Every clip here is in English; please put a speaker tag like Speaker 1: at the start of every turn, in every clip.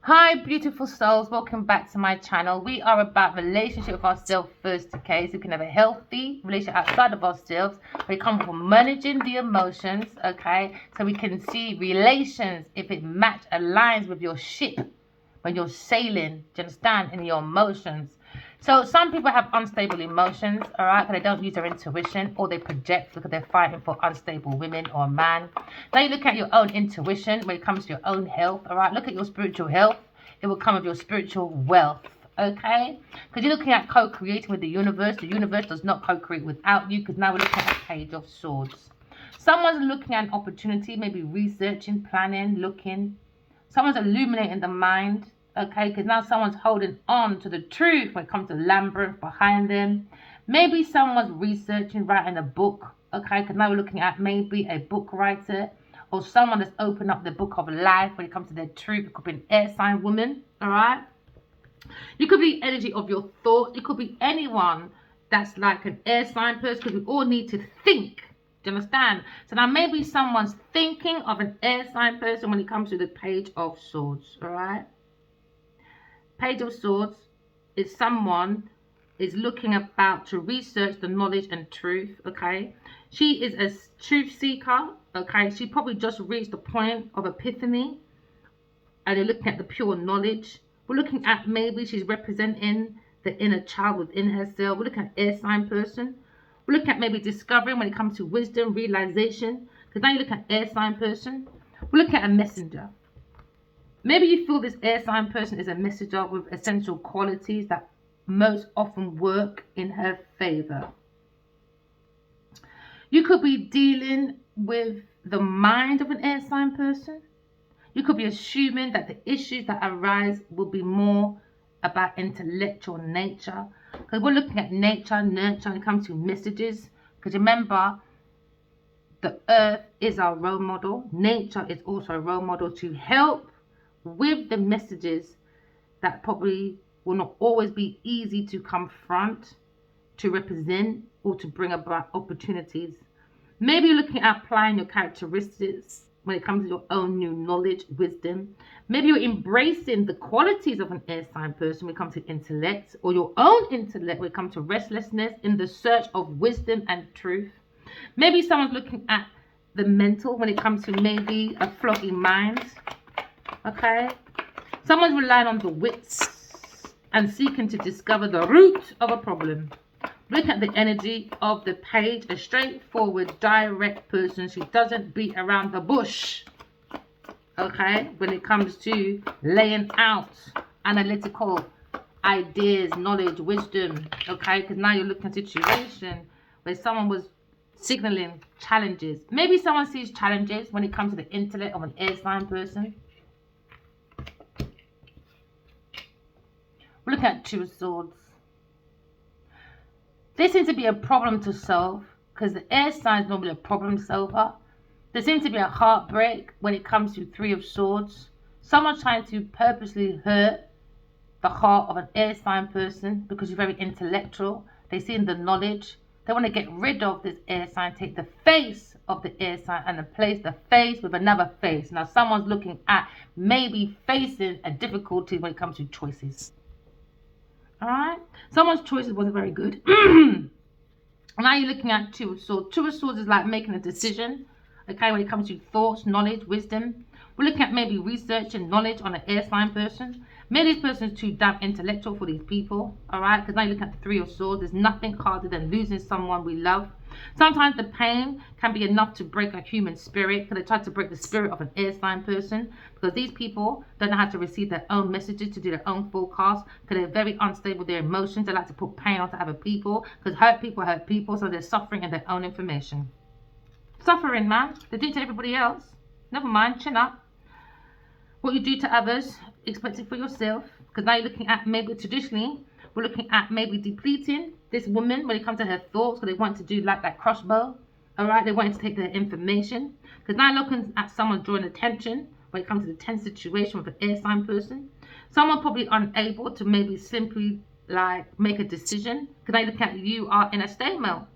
Speaker 1: Hi beautiful souls, welcome back to my channel. We are about relationship with ourselves first, okay? So we can have a healthy relationship outside of ourselves. We come from managing the emotions, okay? So we can see relations if it aligns with your ship when you're sailing, do you understand, in your emotions. So some people have unstable emotions, all right, because they don't use their intuition, or they project because they're fighting for unstable women or a man. Now you look at your own intuition when it comes to your own health, all right. Look at your spiritual health. It will come with your spiritual wealth, okay? Because you're looking at co-creating with the universe. The universe does not co-create without you, because now we're looking at a Page of Swords. Someone's looking at an opportunity, maybe researching, planning, looking. Someone's illuminating the mind, okay? Because now someone's holding on to the truth when it comes to labyrinth behind them. Maybe someone's researching, writing a book, okay? Because now we're looking at maybe a book writer or someone that's opened up the book of life when it comes to their truth. It could be an air sign woman, all right? You could be energy of your thought. It could be anyone that's like an air sign person, because we all need to think. Do you understand? So now maybe someone's thinking of an air sign person when it comes to the Page of Swords, all right? Page of Swords is someone is looking about to research the knowledge and truth, okay? She is a truth seeker, okay? She probably just reached the point of epiphany, and you're looking at the pure knowledge. We're looking at maybe she's representing the inner child within herself. We're looking at air sign person. We're looking at maybe discovering when it comes to wisdom, realization. Because now you look at air sign person. We're looking at a messenger. Maybe you feel this air sign person is a messenger with essential qualities that most often work in her favor. You could be dealing with the mind of an air sign person. You could be assuming that the issues that arise will be more about intellectual nature. Because we're looking at nature, nurture when it comes to messages. Because remember, the earth is our role model. Nature is also a role model to help with the messages that probably will not always be easy to confront, to represent, or to bring about opportunities. Maybe you're looking at applying your characteristics when it comes to your own new knowledge, wisdom. Maybe you're embracing the qualities of an air sign person when it comes to intellect, or your own intellect when it comes to restlessness in the search of wisdom and truth. Maybe someone's looking at the mental when it comes to maybe a floggy mind. Okay? Someone's relying on the wits and seeking to discover the root of a problem. Look at the energy of the page, a straightforward, direct person. She doesn't beat around the bush, okay, when it comes to laying out analytical ideas, knowledge, wisdom, okay, because now you're looking at a situation where someone was signaling challenges. Maybe someone sees challenges when it comes to the intellect of an air sign person. We're looking at Two of Swords. There seems to be a problem to solve, because the air sign is normally a problem solver. There seems to be a heartbreak when it comes to Three of Swords. Someone trying to purposely hurt the heart of an air sign person because you're very intellectual. They see in the knowledge. They want to get rid of this air sign, take the face of the air sign and replace the face with another face. Now someone's looking at maybe facing a difficulty when it comes to choices. All right, someone's choices wasn't very good. Now you're looking at Two of Swords. Two of Swords is like making a decision, okay, when it comes to thoughts, knowledge, wisdom. We're looking at maybe research and knowledge on an air sign person. Maybe this person is too damn intellectual for these people, all right, because now you're looking at the Three of Swords. There's nothing harder than losing someone we love. Sometimes the pain can be enough to break a human spirit, because they try to break the spirit of an air sign person, because these people don't know how to receive their own messages, to do their own forecast, because they're very unstable with their emotions. They like to put pain onto other people, because hurt people, so they're suffering in their own information. Suffering, man. They do it to everybody else. Never mind, chin up. What you do to others, expect it for yourself, because now you're looking at maybe traditionally, we're looking at maybe depleting this woman when it comes to her thoughts, because they want to do like that crossbow, all right? They want to take their information, because now looking at someone drawing attention when it comes to the tense situation with an air sign person. Someone probably unable to maybe simply like make a decision, because now look at you are in a stalemate.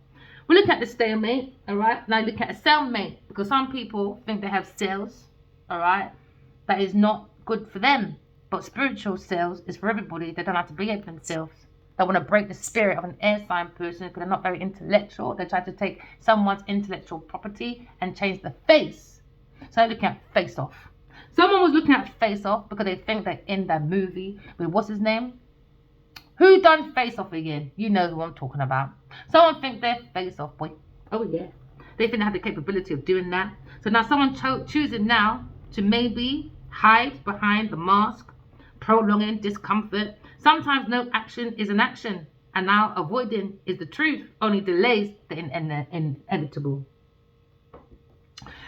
Speaker 1: We look at the stalemate, all right? Now look at a cellmate, because some people think they have cells, all right? That is not good for them. But spiritual selves is for everybody. They don't have to be it themselves. They want to break the spirit of an air sign person because they're not very intellectual. They try to take someone's intellectual property and change the face. So they're looking at Face Off. Someone was looking at Face Off because they think they're in that movie with what's his name? Who done Face Off again? You know who I'm talking about. Someone think they're Face Off, boy. Oh yeah. They think they have the capability of doing that. So now someone choosing now to maybe hide behind the mask, prolonging discomfort. Sometimes no action is an action, and now avoiding is the truth. Only delays the inevitable.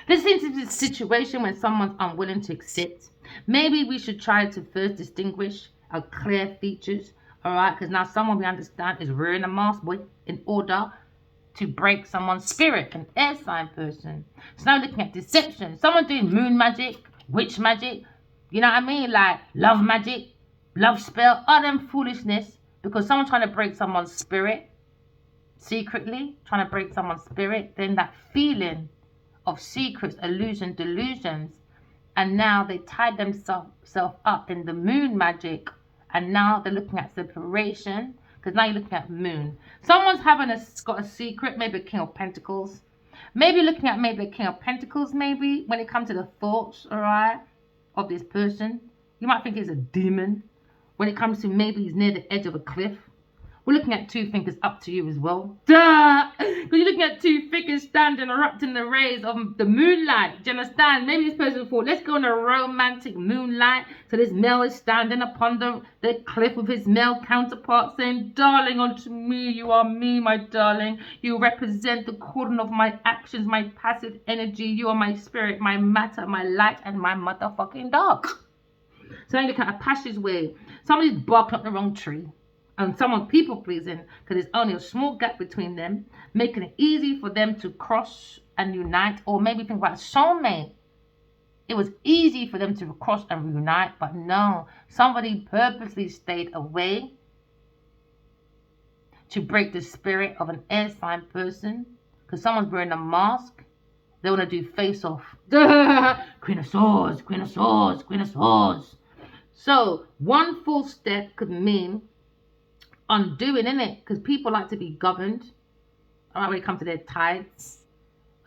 Speaker 1: This seems to be a situation when someone's unwilling to accept. Maybe we should try to first distinguish our clear features, all right? Because now someone we understand is wearing a mask, boy, in order to break someone's spirit, an air sign person. So now looking at deception. Someone doing moon magic, witch magic, you know what I mean? Like love magic, love spell, all them foolishness. Because someone's trying to break someone's spirit, secretly trying to break someone's spirit, then that feeling of secrets, illusion, delusions, and now they tied themselves up in the moon magic, and now they're looking at separation, because now you're looking at moon. Someone's got a secret, maybe a King of Pentacles, maybe looking at maybe a King of Pentacles, maybe when it comes to the thoughts, all right, of this person. You might think it's a demon. When it comes to maybe he's near the edge of a cliff. We're looking at two fingers up to you as well. Duh! Because you're looking at two figures standing, erupting the rays of the moonlight. Do you understand? Maybe this person thought, let's go on a romantic moonlight. So this male is standing upon the cliff with his male counterpart saying, darling, unto me, you are me, my darling. You represent the cordon of my actions, my passive energy. You are my spirit, my matter, my light, and my motherfucking dark. So now you look at a passageway. Somebody's barking up the wrong tree. And someone's people pleasing because there's only a small gap between them, making it easy for them to cross and unite. Or maybe think about a soulmate. It was easy for them to cross and reunite, but no, somebody purposely stayed away to break the spirit of an air sign person because someone's wearing a mask. They want to do Face Off. Queen of Swords, Queen of Swords, Queen of Swords. So one full step could mean undoing, innit? Because people like to be governed, all right, when it comes to their tithes.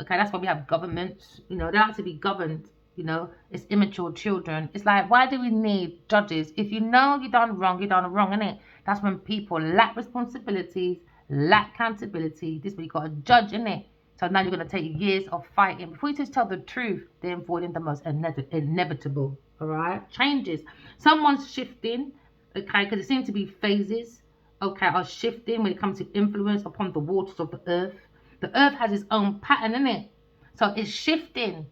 Speaker 1: Okay, that's why we have governments, you know, they like to be governed, you know. It's immature children. It's like, why do we need judges? If you know you done wrong, innit? That's when people lack responsibilities, lack accountability. This is where you got a judge, innit? So now you're going to take years of fighting. Before you just tell the truth, they're avoiding the most inevitable, all right? Changes. Someone's shifting, okay, because it seems to be phases. Okay, are shifting when it comes to influence upon the waters of the earth. The earth has its own pattern, innit? So it's shifting.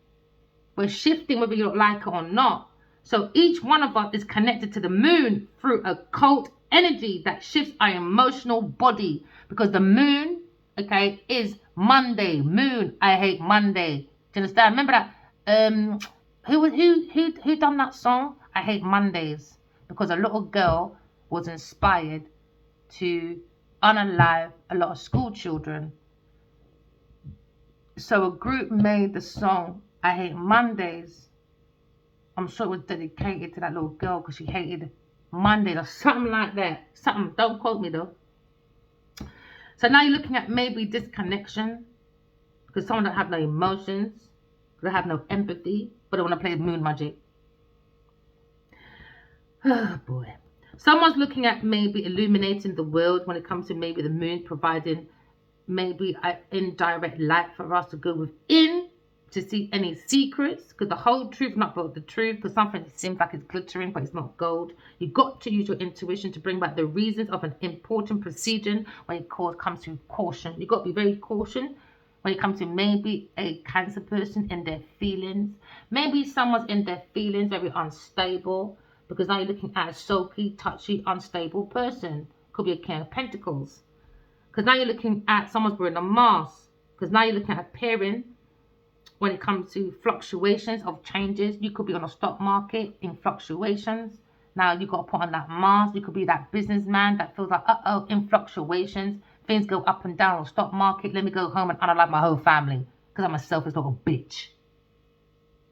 Speaker 1: We're shifting whether you don't like it or not. So each one of us is connected to the moon through a occult energy that shifts our emotional body. Because the moon, okay, is Monday. Moon, I hate Monday. Do you understand? Remember that? Who done that song? I hate Mondays. Because a little girl was inspired to unalive a lot of school children. So a group made the song I Hate Mondays. I'm sure it was dedicated to that little girl because she hated Mondays or something like that. Something, don't quote me though. So now you're looking at maybe disconnection because someone don't have no emotions, they have no empathy, but they want to play moon magic. Oh boy. Someone's looking at maybe illuminating the world when it comes to maybe the moon providing maybe an indirect light for us to go within to see any secrets, because the whole truth, not but the truth, because something seems like it's glittering but it's not gold. You've got to use your intuition to bring back the reasons of an important procedure when it comes to caution. You've got to be very cautious when it comes to maybe a Cancer person in their feelings. Maybe someone's in their feelings very unstable, because now you're looking at a soapy, touchy, unstable person. Could be a King of Pentacles. Because now you're looking at someone's wearing a mask. Because now you're looking at appearing when it comes to fluctuations of changes. You could be on a stock market in fluctuations. Now you got to put on that mask. You could be that businessman that feels like, uh-oh, in fluctuations. Things go up and down on the stock market. Let me go home and unalive my whole family. Because I'm a selfish little bitch.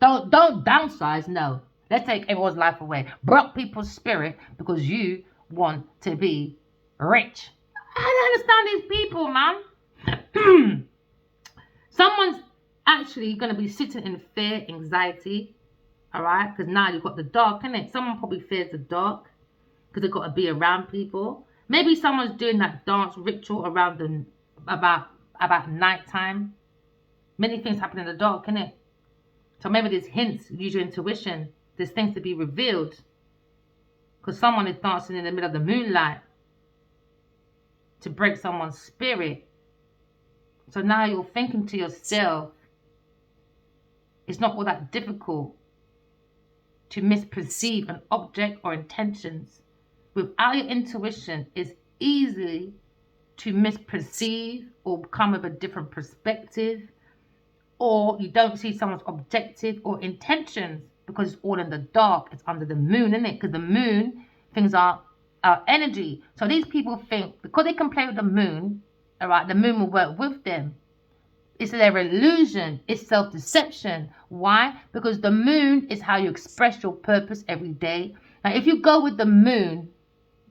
Speaker 1: Don't downsize, no. Let's take everyone's life away. Broke people's spirit because you want to be rich. I don't understand these people, man. Someone's actually going to be sitting in fear, anxiety, all right? Because now you've got the dark, innit? Someone probably fears the dark because they've got to be around people. Maybe someone's doing that dance ritual around them about nighttime. Many things happen in the dark, innit? So maybe there's hints, use your intuition. There's things to be revealed. Because someone is dancing in the middle of the moonlight to break someone's spirit. So now you're thinking to yourself, it's not all that difficult to misperceive an object or intentions. Without your intuition, it's easy to misperceive or come with a different perspective, or you don't see someone's objective or intentions because it's all in the dark. It's under the moon, isn't it? Because the moon, things are energy. So these people think because they can play with the moon, all right, the moon will work with them. It's their illusion. It's self-deception. Why? Because the moon is how you express your purpose every day. Now, if you go with the moon,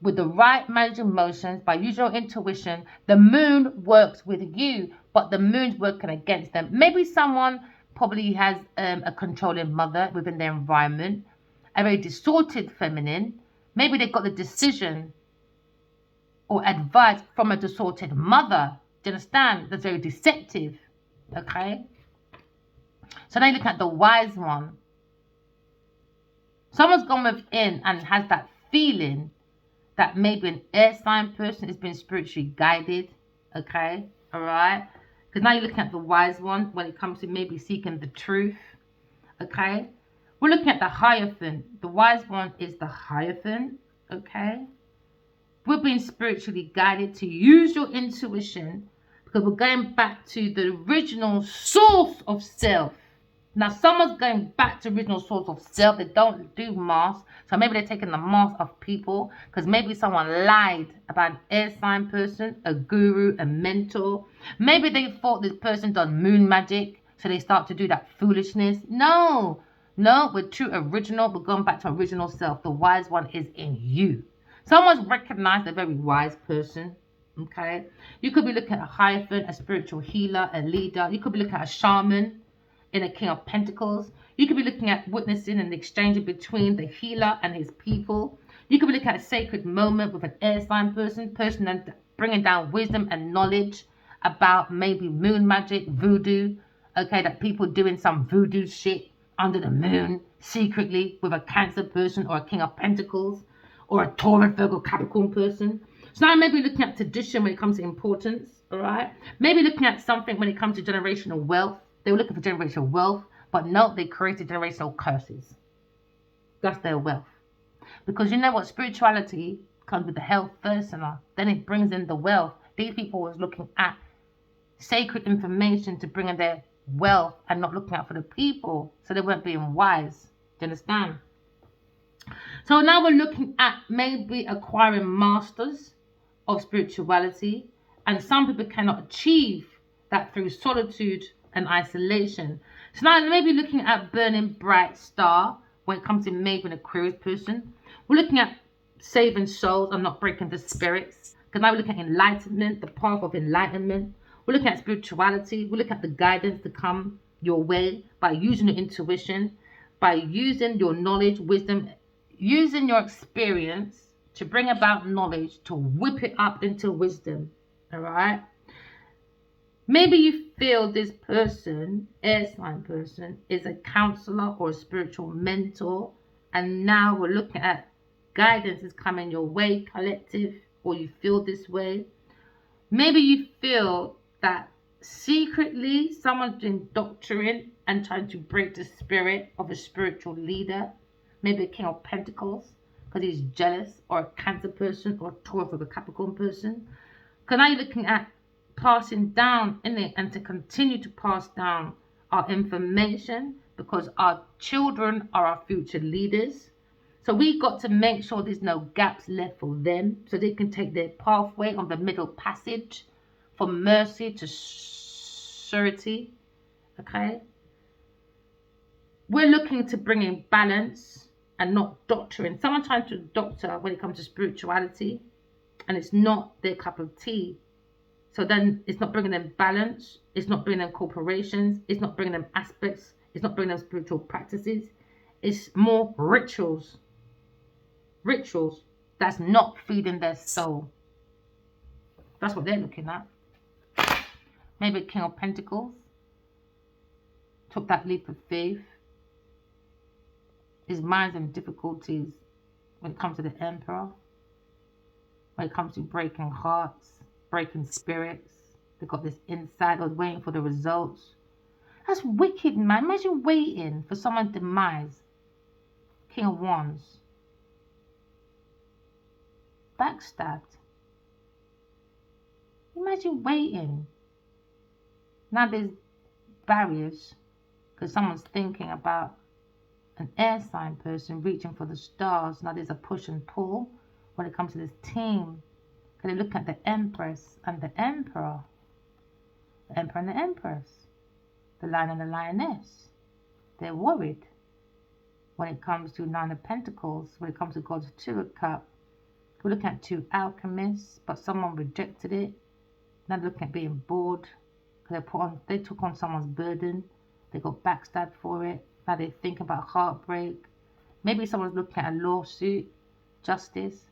Speaker 1: with the right managed emotions, by using your intuition, the moon works with you, but the moon's working against them. Maybe someone probably has a controlling mother within their environment, a very distorted feminine. Maybe they got the decision or advice from a distorted mother. Do you understand? That's very deceptive. Okay? So now you look at the wise one. Someone's gone within and has that feeling that maybe an air sign person has been spiritually guided. Okay? Alright? Because now you're looking at the wise one when it comes to maybe seeking the truth. Okay? We're looking at the Hierophant. The wise one is the Hierophant. Okay? We're being spiritually guided to use your intuition because we're going back to the original source of self. Now, someone's going back to original source of self. They don't do masks. So maybe they're taking the mask off people because maybe someone lied about an air sign person, a guru, a mentor. Maybe they thought this person does moon magic. So they start to do that foolishness. No, we're true original. We're going back to original self. The wise one is in you. Someone's recognized a very wise person. Okay, you could be looking at a Hierophant, a spiritual healer, a leader. You could be looking at a shaman in a King of Pentacles. You could be looking at witnessing and exchanging between the healer and his people. You could be looking at a sacred moment with an air sign person and bringing down wisdom and knowledge about maybe moon magic, voodoo. Okay, that people doing some voodoo shit under the moon secretly with a Cancer person or a King of Pentacles or a Taurus, Virgo, Capricorn person. So now maybe looking at tradition when it comes to importance, all right? Maybe looking at something when it comes to generational wealth. They were looking for generational wealth, but no, they created generational curses. That's their wealth. Because you know what? Spirituality comes with the health first, and then it brings in the wealth. These people was looking at sacred information to bring in their wealth and not looking out for the people. So they weren't being wise. Do you understand? So now we're looking at maybe acquiring masters of spirituality, and some people cannot achieve that through solitude and isolation. So now maybe looking at burning bright star when it comes to maybe an Aquarius person. We're looking at saving souls and not breaking the spirits, because now we're looking at enlightenment, the path of enlightenment. We're looking at spirituality. We're looking at the guidance to come your way by using your intuition, by using your knowledge, wisdom, using your experience to bring about knowledge, to whip it up into wisdom. All right? Maybe you feel this person, air sign person, is a counselor or a spiritual mentor. And now we're looking at guidance is coming your way, collective, or you feel this way. Maybe you feel that secretly someone's doing doctrine and trying to break the spirit of a spiritual leader. Maybe a King of Pentacles because he's jealous, or a Cancer person, or a Taurus or a Capricorn person. Because now you're looking at passing down in it, and to continue to pass down our information, because our children are our future leaders. So we got to make sure there's no gaps left for them, so they can take their pathway on the middle passage from mercy to surety. Okay, we're looking to bring in balance and not doctoring. Someone trying to doctor when it comes to spirituality, and it's not their cup of tea. So then it's not bringing them balance. It's not bringing them corporations. It's not bringing them aspects. It's not bringing them spiritual practices. It's more rituals. Rituals that's not feeding their soul. That's what they're looking at. Maybe King of Pentacles took that leap of faith. His mind's in difficulties when it comes to the Emperor. When it comes to breaking hearts, breaking spirits. They got this insight. I was waiting for the results. That's wicked, man. Imagine waiting for someone's demise. King of Wands. Backstabbed. Imagine waiting. Now there's barriers because someone's thinking about an air sign person reaching for the stars. Now there's a push and pull when it comes to this team. Because they look at the Empress and the Emperor. The Emperor and the Empress. The Lion and the Lioness. They're worried when it comes to Nine of Pentacles. When it comes to God's Two Cup. We're looking at two alchemists, but someone rejected it. Now they're looking at being bored. They took on someone's burden. They got backstabbed for it. Now they think about heartbreak. Maybe someone's looking at a lawsuit, justice.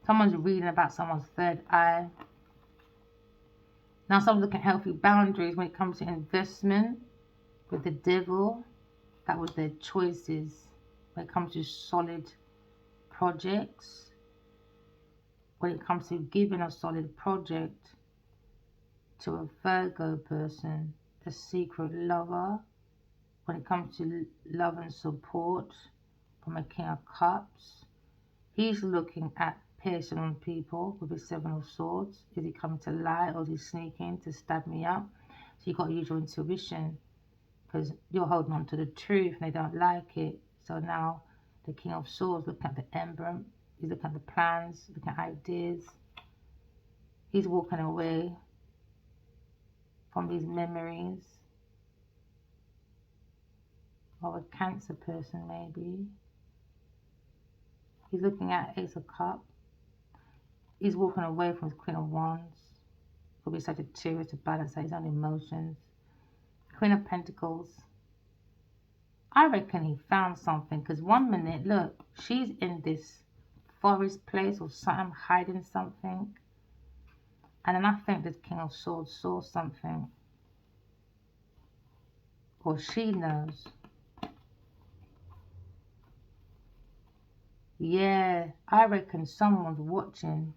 Speaker 1: Someone's reading about someone's third eye. Now someone's looking at healthy boundaries when it comes to investment with the Devil. That was their choices when it comes to solid projects. When it comes to giving a solid project to a Virgo person, a secret lover. When it comes to love and support from a King of Cups, he's looking at piercing on people with his Seven of Swords. Is he coming to lie or is he sneaking to stab me up? So you've got to use your intuition because you're holding on to the truth and they don't like it. So now the King of Swords looking at the emblem. He's looking at the plans, looking at ideas. He's walking away from these memories of a Cancer person, maybe. He's looking at Ace of Cups. He's walking away from his Queen of Wands. Could be Sagittarius to balance out his own emotions. Queen of Pentacles. I reckon he found something because 1 minute, look, she's in this forest place or something, hiding something. And then I think this King of Swords saw something. Or she knows. Yeah, I reckon someone's watching.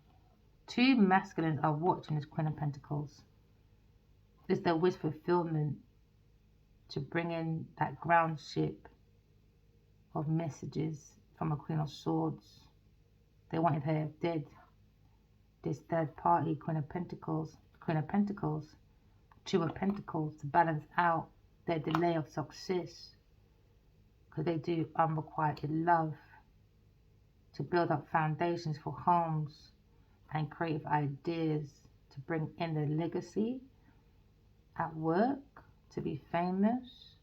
Speaker 1: Two masculines are watching this Queen of Pentacles. It's their wish fulfillment to bring in that ground ship of messages from a Queen of Swords. They wanted her dead. This third party, Queen of Pentacles, Two of Pentacles to balance out their delay of success. Because they do unrequited love to build up foundations for homes and creative ideas to bring in their legacy at work, to be famous.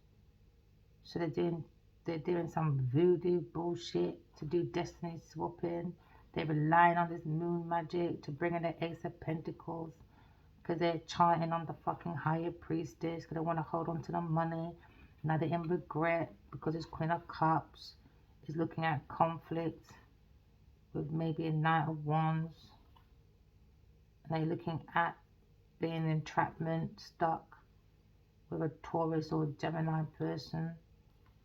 Speaker 1: So they're doing some voodoo bullshit to do destiny swapping. They're relying on this moon magic to bring in the Ace of Pentacles because they're chanting on the fucking higher priestess because they want to hold on to the money. Now they're in regret because this Queen of Cups is looking at conflict with maybe a Knight of Wands. And they're looking at being in entrapment, stuck with a Taurus or a Gemini person.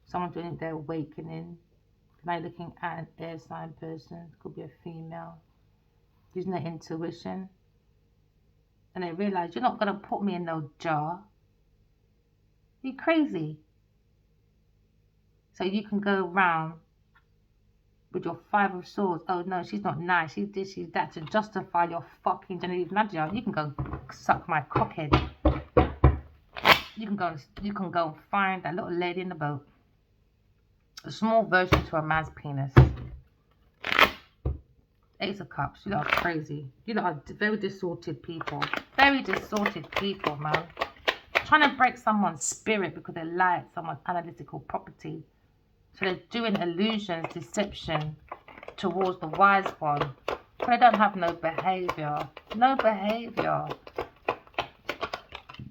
Speaker 1: Someone doing their awakening. Now you're looking at an air sign person, could be a female, using their intuition. And they realize, you're not going to put me in no jar. You're crazy. So you can go around with your Five of Swords. Oh no, she's not nice. She's this, she's that, to justify your fucking Genevieve Nadia. You can go suck my cockhead. You can go and find that little lady in the boat. A small version to a man's penis. Ace of Cups. You lot are crazy. You lot are very distorted people. Very distorted people, man. Trying to break someone's spirit because they like someone's analytical property. So they're doing illusions, deception towards the wise one. But they don't have no behavior. No behavior.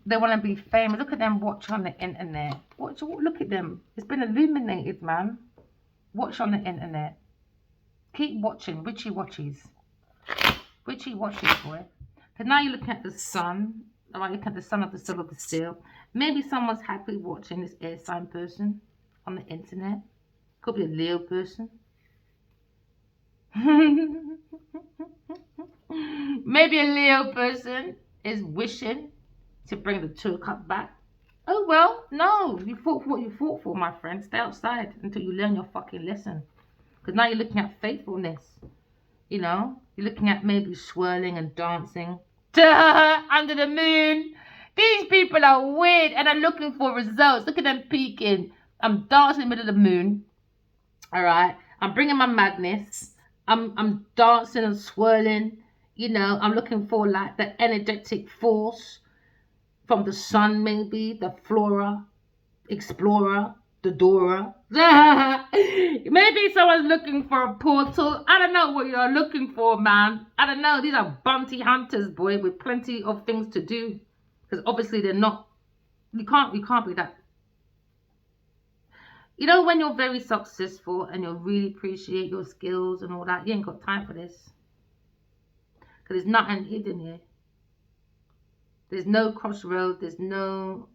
Speaker 1: They want to be famous. Look at them watch on the internet. Look at them. It's been illuminated, man. Watch on the internet. Keep watching. Witchy watches. Witchy watches, boy. So now you're looking at the sun. Alright, look at the sun of the soul of the seal. Maybe someone's happy watching this air sign person on the internet. Could be a Leo person. Maybe a Leo person is wishing to bring the 2 cup back. Oh well, no. You fought for what you fought for, my friend. Stay outside until you learn your fucking lesson. Because now you're looking at faithfulness. You know, you're looking at maybe swirling and dancing under the moon. These people are weird and are looking for results. Look at them peeking. I'm dancing in the middle of the moon. All right. I'm bringing my madness. I'm dancing and swirling. You know, I'm looking for like the energetic force from the sun, maybe the flora, explorer, the Dora. Maybe someone's looking for a portal. I don't know what you're looking for, man. I don't know. These are bounty hunters, boy, with plenty of things to do. Because obviously they're not. You can't be that. You know, when you're very successful and you really appreciate your skills and all that, you ain't got time for this. Because there's nothing hidden here. There's no crossroad. There's no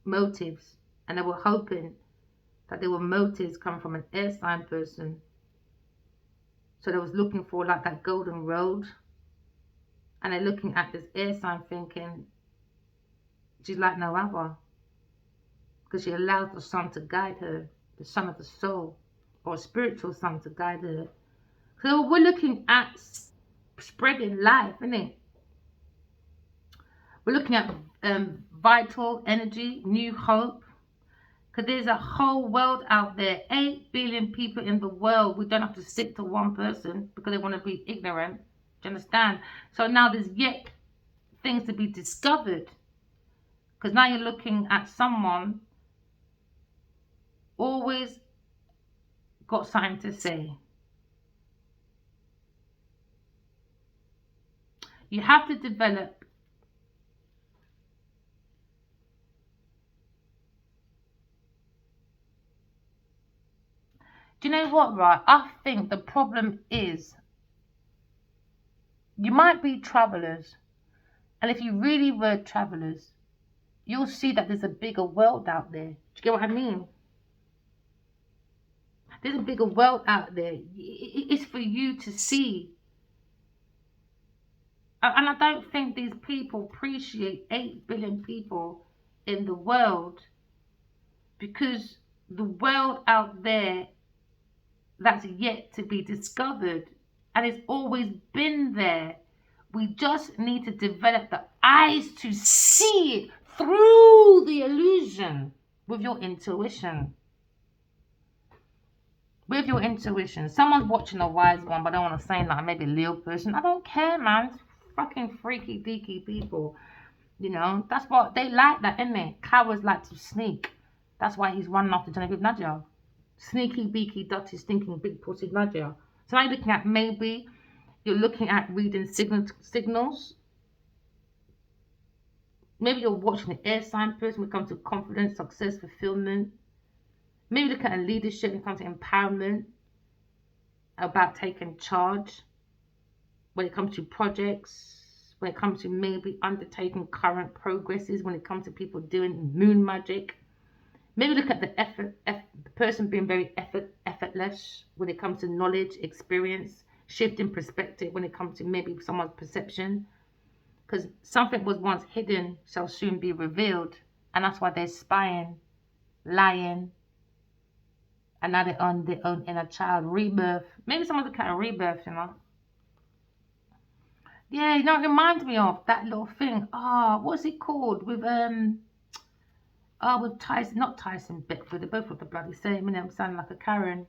Speaker 1: motives. And they were hoping that there were motives come from an air sign person. So they was looking for like that golden road. And they're looking at this air sign thinking, she's like no other. Because she allows the sun to guide her. The sun of the soul. Or a spiritual sun to guide her. So we're looking at spreading life, isn't it? We're looking at vital energy, new hope. Because there's a whole world out there. 8 billion people in the world. We don't have to stick to one person because they want to be ignorant. Do you understand? So now there's yet things to be discovered. Because now you're looking at someone always got something to say. You have to develop do you know what, right? I think the problem is you might be travelers. And if you really were travelers, you'll see that there's a bigger world out there. Do you get what I mean? There's a bigger world out there. It's for you to see. And I don't think these people appreciate 8 billion people in the world. Because the world out there that's yet to be discovered, and it's always been there. We just need to develop the eyes to see it through the illusion with your intuition. With your intuition. Someone's watching a wise one, but I don't want to say like maybe a Leo person. I don't care, man. It's fucking freaky deaky people. You know, that's what they like, that, isn't it? Cowards like to sneak. That's why he's running after Genevieve Nadia. Sneaky, beaky, dirty, stinking, big pussy Nadia. So now you're looking at maybe you're looking at reading signals. Maybe you're watching the air sign person when it comes to confidence, success, fulfillment. Maybe look at leadership when it comes to empowerment, about taking charge. When it comes to projects, when it comes to maybe undertaking current progresses, when it comes to people doing moon magic. Maybe look at the person being very effortless when it comes to knowledge, experience, shifting perspective when it comes to maybe someone's perception. Because something was once hidden shall soon be revealed. And that's why they're spying, lying. And now they're on their own inner child. Rebirth. Maybe someone's looking at a rebirth, you know. Yeah, you know, it reminds me of that little thing. What's it called? With with Tyson, not Tyson Beckford, they're both of the bloody same, and I'm sounding like a Karen.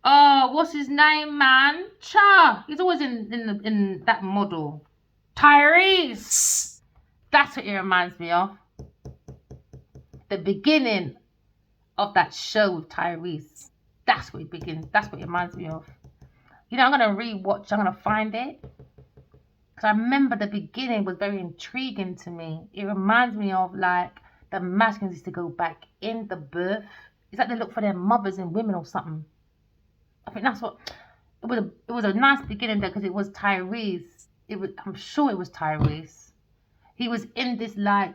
Speaker 1: What's his name, man? Cha. He's always in that model. Tyrese. That's what it reminds me of. The beginning of that show with Tyrese. That's what it begins. That's what it reminds me of. You know, I'm going to rewatch. I'm going to find it. Because I remember the beginning was very intriguing to me. It reminds me of like the masculines used to go back in the birth. It's like they look for their mothers and women or something. I think that's what it was a nice beginning there because it was Tyrese. I'm sure it was Tyrese. He was in this like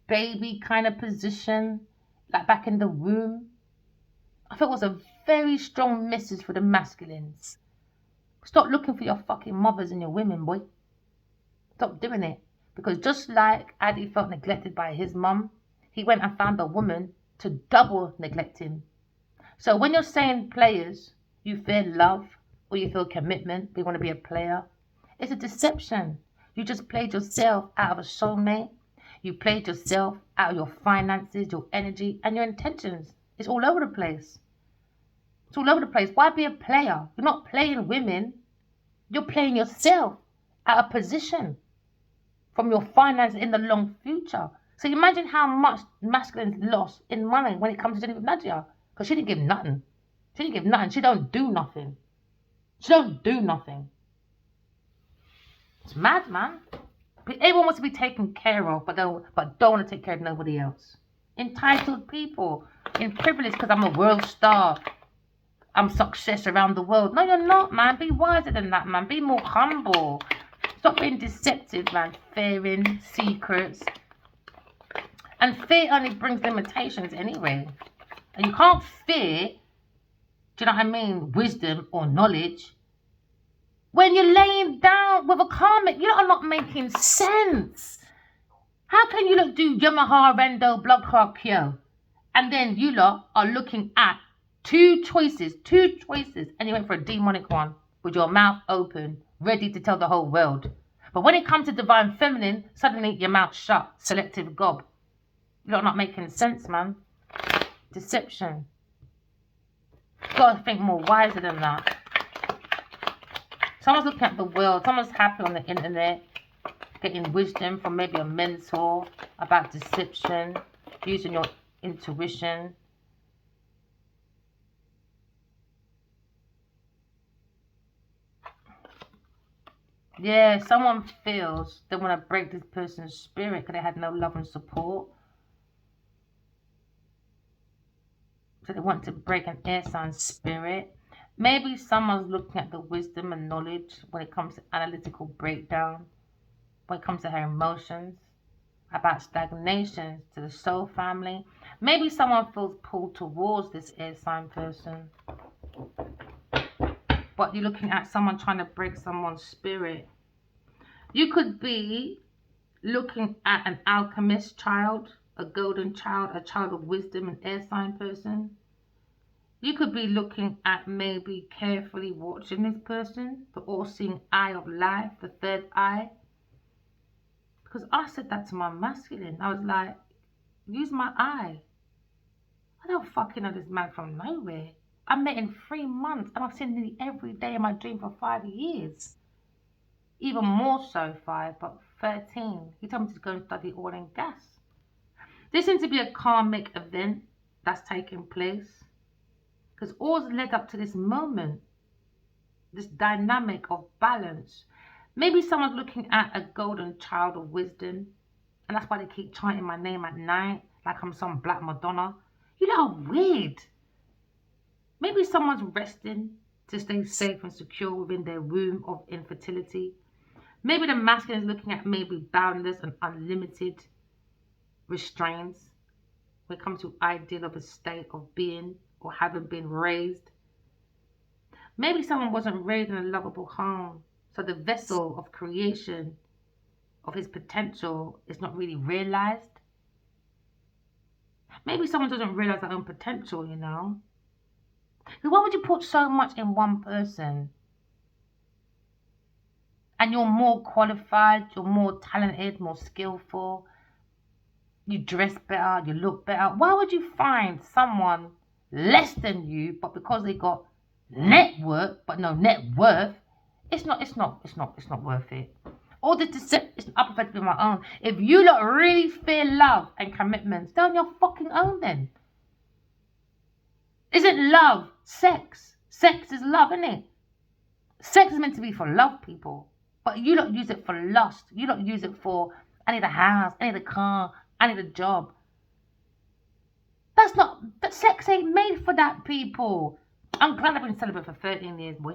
Speaker 1: baby kind of position, like back in the womb. I thought it was a very strong message for the masculines. Stop looking for your fucking mothers and your women, boy. Stop doing it. Because just like Addy felt neglected by his mum, he went and found a woman to double neglect him. So when you're saying players, you feel love or you feel commitment, but you want to be a player, it's a deception. You just played yourself out of a soulmate. You played yourself out of your finances, your energy, and your intentions. It's all over the place. It's all over the place. Why be a player? You're not playing women. You're playing yourself out of position from your finance in the long future. So imagine how much masculines lost in money when it comes to Jennifer Nadia. Because she didn't give nothing. She didn't give nothing. She don't do nothing. She don't do nothing. It's mad, man. Everyone wants to be taken care of, but don't want to take care of nobody else. Entitled people. In privilege because I'm a world star. I'm success around the world. No, you're not, man. Be wiser than that, man. Be more humble. Stop being deceptive, man. Fearing secrets. And fear only brings limitations anyway. And you can't fear, do you know what I mean, wisdom or knowledge when you're laying down with a karmic. You are not making sense. How can you look do Yamaha, Rendo, Blood Clot, Kyo, and then you lot are looking at two choices, and you went for a demonic one with your mouth open, ready to tell the whole world. But when it comes to divine feminine, suddenly your mouth shut, selective gob. You're not making sense, man. Deception. You've got to think more wiser than that. Someone's looking at the world, someone's happy on the internet, getting wisdom from maybe a mentor about deception, using your intuition. Yeah, someone feels they want to break this person's spirit because they had no love and support. So they want to break an air sign spirit. Maybe someone's looking at the wisdom and knowledge when it comes to analytical breakdown, when it comes to her emotions, about stagnation to the soul family. Maybe someone feels pulled towards this air sign person. But you're looking at someone trying to break someone's spirit. You could be looking at an alchemist child, a golden child, a child of wisdom, an air sign person. You could be looking at maybe carefully watching this person, the all-seeing eye of life, the third eye. Because I said that to my masculine. I was like, use my eye. I don't fucking know this man from nowhere. I met in 3 months and I've seen him every day in my dream for 5 years. Even more so 5, but 13. He told me to go and study oil and gas. This seems to be a karmic event that's taking place. Because all's led up to this moment. This dynamic of balance. Maybe someone's looking at a golden child of wisdom. And that's why they keep chanting my name at night. Like I'm some black Madonna. You know, weird. Maybe someone's resting to stay safe and secure within their womb of infertility. Maybe the masculine is looking at maybe boundless and unlimited restraints when it comes to ideal of a state of being or having been raised. Maybe someone wasn't raised in a lovable home, so the vessel of creation of his potential is not really realized. Maybe someone doesn't realize their own potential, you know. Why would you put so much in one person? And you're more qualified, you're more talented, more skillful. You dress better, you look better. Why would you find someone less than you, but because they got network, but no net worth, it's not worth it. All the deception, I prefer to be my own. If you lot really fear love and commitment, stay on your fucking own then. Isn't love sex? Sex is love, isn't it? Sex is meant to be for love, people. But you don't use it for lust. You don't use it for, I need a house, I need a car, I need a job. That's not, that sex ain't made for that, people. I'm glad I've been celibate for 13 years, boy.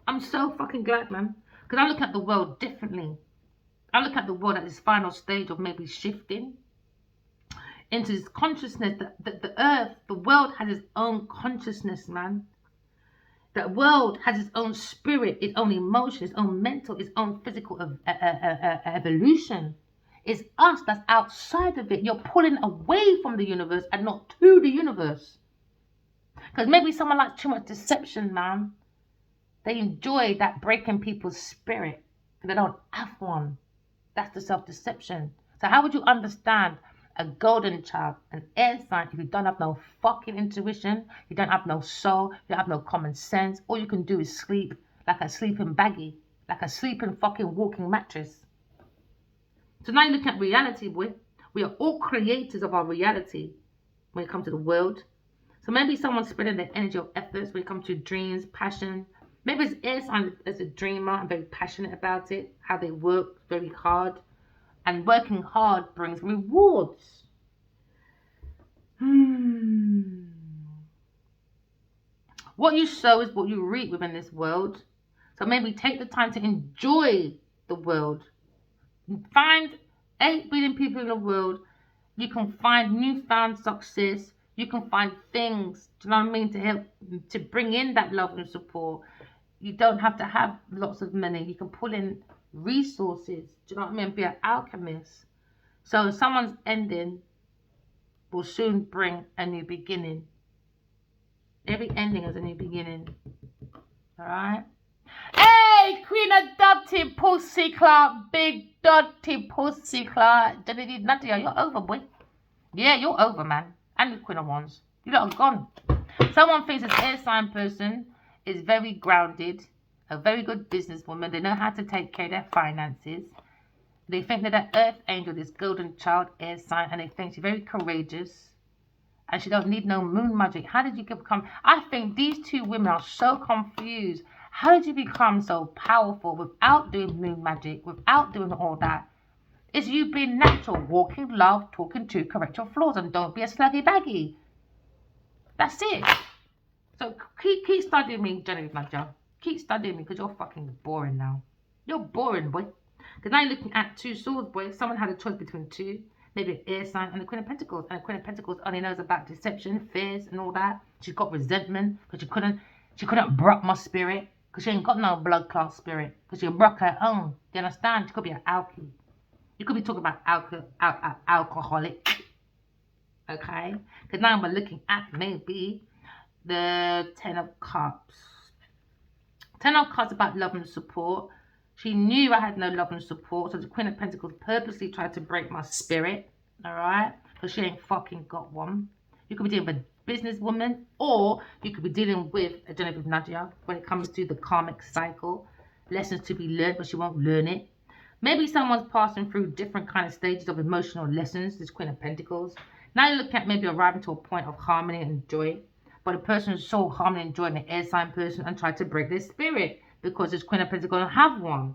Speaker 1: I'm so fucking glad, man. Because I look at the world differently. I look at the world at this final stage of maybe shifting into this consciousness that the earth, the world has its own consciousness, man. The world has its own spirit, its own emotion, its own mental, its own physical evolution. It's us that's outside of it. You're pulling away from the universe and not to the universe. Because maybe someone likes too much deception, man. They enjoy that breaking people's spirit. They don't have one. That's the self-deception. So how would you understand a golden child, an air sign, if you don't have no fucking intuition, you don't have no soul, you don't have no common sense? All you can do is sleep like a sleeping baggie, like a sleeping fucking walking mattress. So now you look at reality, boy. We are all creators of our reality when it comes to the world. So maybe someone's spreading their energy of efforts when it comes to dreams, passion. Maybe it's air sign as a dreamer and very passionate about it, how they work very hard. And working hard brings rewards. What you sow is what you reap within this world. So maybe take the time to enjoy the world. Find 8 billion people in the world. You can find newfound success. You can find things, do you know what I mean, to help, to bring in that love and support. You don't have to have lots of money. You can pull in resources, do you know what I mean, be an alchemist. So someone's ending will soon bring a new beginning. Every ending is a new beginning. Alright? Hey, Queen of Dirty Pussy Clot, big dirty pussy clot. Nadia, you're over, boy. Yeah, you're over, man. And the Queen of Wands. You lot are gone. Someone thinks this air sign person is very grounded, a very good businesswoman. They know how to take care of their finances. They think that the earth angel, this golden child, air sign, and they think she's very courageous. And she don't need no moon magic. How did you become? I think these two women are so confused. How did you become so powerful without doing moon magic, without doing all that? It's you being natural, walking, love, talking to, correct your flaws, and don't be a sluggy baggy. That's it. So keep studying me, Genevieve Nadja. Keep studying me because you're fucking boring now. You're boring, boy. Because now you're looking at 2 swords, boy. Someone had a choice between 2. Maybe an air sign and the Queen of Pentacles. And the Queen of Pentacles only knows about deception, fears, and all that. She's got resentment because she couldn't broke my spirit. Because she ain't got no blood clot spirit. Because she broke her own. Do you understand? She could be an alky. You could be talking about alcoholic. Okay? Because now we're looking at maybe the 10 of Cups. 10 of Cups about love and support. She knew I had no love and support. So the Queen of Pentacles purposely tried to break my spirit. Alright? Because she ain't fucking got one. You could be dealing with a businesswoman. Or you could be dealing with a Genevieve Nadia. When it comes to the karmic cycle. Lessons to be learned, but she won't learn it. Maybe someone's passing through different kind of stages of emotional lessons. This Queen of Pentacles. Now you're looking at maybe arriving to a point of harmony and joy. But the person saw harmony and joy in the air sign person and tried to break their spirit. Because this Queen of Pentacles don't have one.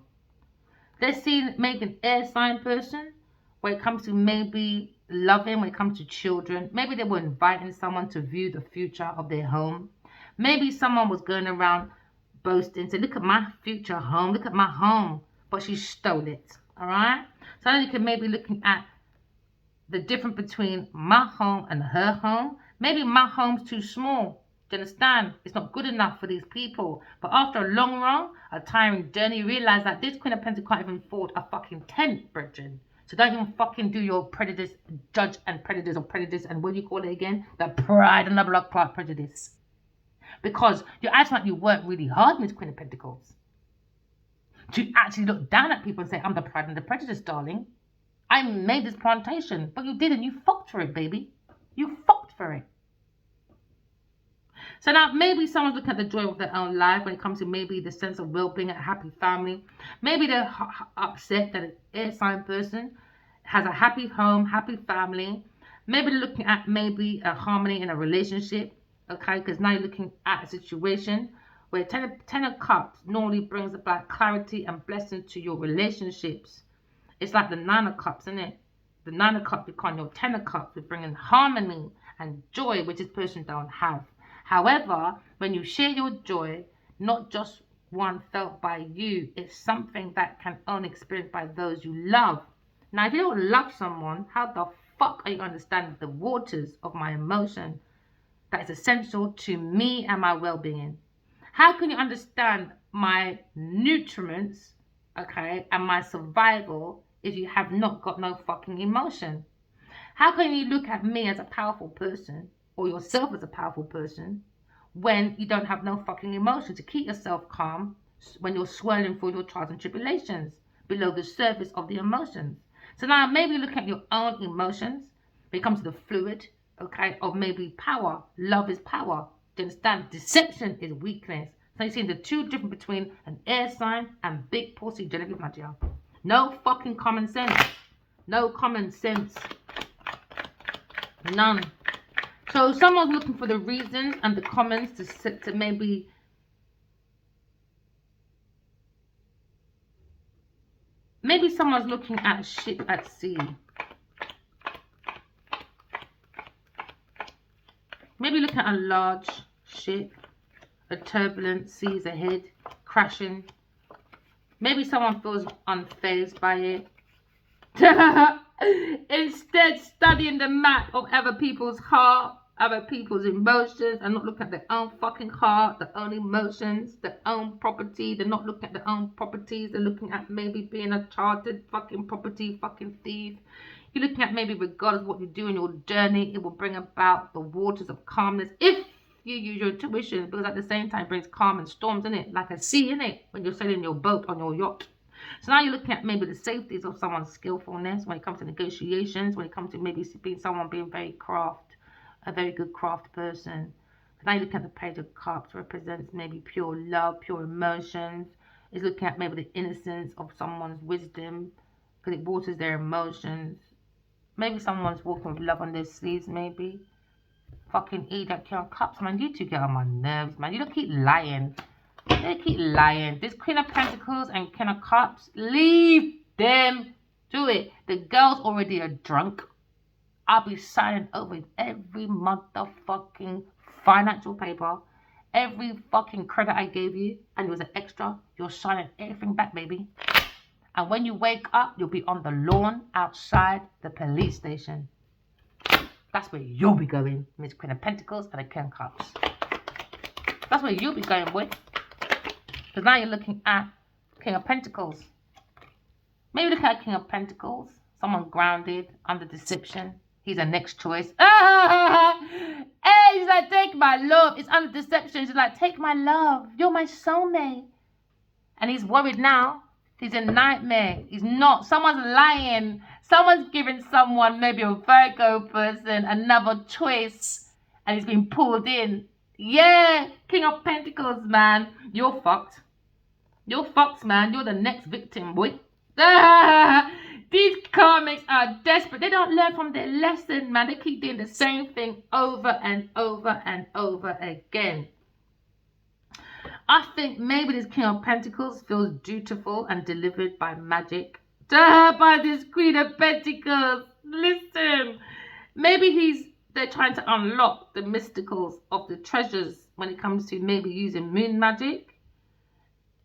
Speaker 1: They're seeing maybe an air sign person. When it comes to maybe loving, when it comes to children. Maybe they were inviting someone to view the future of their home. Maybe someone was going around boasting. Say, look at my future home. Look at my home. But she stole it. Alright? So now you can maybe looking at the difference between my home and her home. Maybe my home's too small. Do you understand? It's not good enough for these people. But after a long run, a tiring journey, you realize that this Queen of Pentacles can't even afford a fucking tent, brethren. So don't even fucking do your prejudice, judge and prejudice, or prejudice, and what do you call it again? The pride and the blood clot prejudice. Because you're acting like you work really hard, Miss Queen of Pentacles. To actually look down at people and say, I'm the pride and the prejudice, darling. I made this plantation, but you didn't. You fucked for it, baby. You fucked for it. So now maybe someone's looking at the joy of their own life when it comes to maybe the sense of well-being, a happy family. Maybe they're upset that an air sign person has a happy home, happy family. Maybe they're looking at maybe a harmony in a relationship. Okay, because now you're looking at a situation where ten of Cups normally brings about clarity and blessing to your relationships. It's like the Nine of Cups, isn't it? The Nine of Cups become your Ten of Cups, with bringing harmony and joy, which this person don't have. However, when you share your joy, not just one felt by you, it's something that can only experience by those you love. Now, if you don't love someone, how the fuck are you understanding the waters of my emotion that is essential to me and my well-being? How can you understand my nutriments, okay, and my survival if you have not got no fucking emotion? How can you look at me as a powerful person or yourself as a powerful person when you don't have no fucking emotion to keep yourself calm when you're swirling through your trials and tribulations below the surface of the emotions? So now maybe look at your own emotions when it comes to the fluid, okay, or maybe power. Love is power. Do you understand? Deception is weakness. So you see the two difference between an air sign and big pussy jelly, my dear. No fucking common sense. No common sense. None. So someone's looking for the reasons and the comments to maybe someone's looking at a ship at sea. Maybe looking at a large ship, a turbulent seas ahead, crashing. Maybe someone feels unfazed by it. Instead, studying the map of other people's heart, other people's emotions, and not looking at their own fucking heart, their own emotions, their own property. They're not looking at their own properties. They're looking at maybe being a chartered fucking property fucking thief. You're looking at maybe regardless of what you do in your journey, it will bring about the waters of calmness if you use your intuition, because at the same time it brings calm and storms in it, like a sea in it when you're sailing your boat on your yacht. So now you're looking at maybe the safeties of someone's skillfulness when it comes to negotiations, when it comes to maybe being someone being a very good craft person. Now you look at the Page of Cups, represents maybe pure love, pure emotions. It's looking at maybe the innocence of someone's wisdom, because it waters their emotions. Maybe someone's walking with love on their sleeves, maybe. Fucking eat that King of Cups, man. You two get on my nerves, man. You don't keep lying. They keep lying. This Queen of Pentacles and King of Cups, leave them to it. The girls already are drunk. I'll be signing over every motherfucking financial paper, every fucking credit I gave you, and it was an extra. You're signing everything back, baby. And when you wake up, you'll be on the lawn outside the police station. That's where you'll be going, Miss Queen of Pentacles and the King of Cups. That's where you'll be going, boy. Because now you're looking at King of Pentacles. Maybe look at King of Pentacles. Someone grounded, under deception. He's a next choice. Hey, he's like, take my love. It's under deception. She's like, take my love. You're my soulmate. And he's worried now. He's a nightmare. He's not. Someone's lying. Someone's giving someone, maybe a Virgo person, another choice. And he's been pulled in. Yeah, King of Pentacles, man. You're fucked. You're fucked, man. You're the next victim, boy. These karmics are desperate. They don't learn from their lesson, man. They keep doing the same thing over and over and over again. I think maybe this King of Pentacles feels dutiful and delivered by magic. By this Queen of Pentacles. Listen. Maybe they're trying to unlock the mysticals of the treasures when it comes to maybe using moon magic.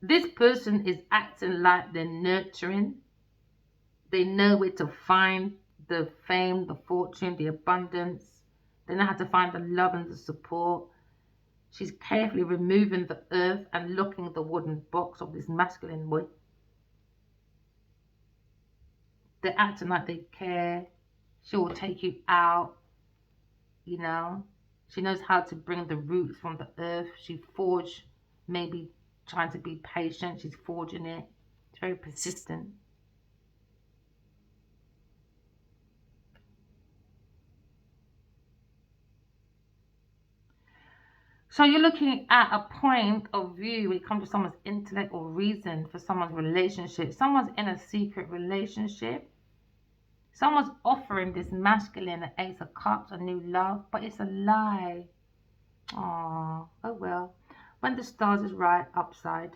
Speaker 1: This person is acting like they're nurturing. They know where to find the fame, the fortune, the abundance. They know how to find the love and the support. She's carefully removing the earth and locking the wooden box of this masculine boy. They're acting like they care. She will take you out, you know. She knows how to bring the roots from the earth. She forged, maybe trying to be patient. She's forging it. It's very persistent. So you're looking at a point of view when it comes to someone's intellect or reason for someone's relationship. Someone's in a secret relationship. Someone's offering this masculine, the Ace of Cups, a new love, but it's a lie. Oh well. When the stars is right upside,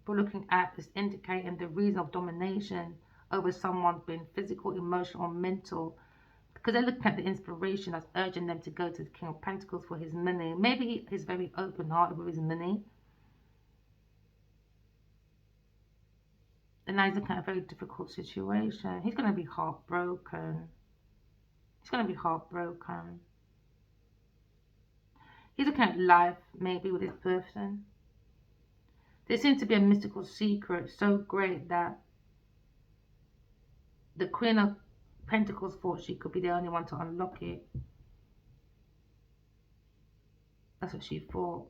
Speaker 1: we're looking at is indicating the reason of domination over someone being physical, emotional, or mental. Because they're looking at the inspiration that's urging them to go to the King of Pentacles for his money. Maybe he's very open hearted with his money. And now he's looking at a very difficult situation. He's going to be heartbroken. He's going to be heartbroken. He's looking at life, maybe, with this person. There seems to be a mystical secret so great that the Queen of Pentacles thought she could be the only one to unlock it. That's what she thought.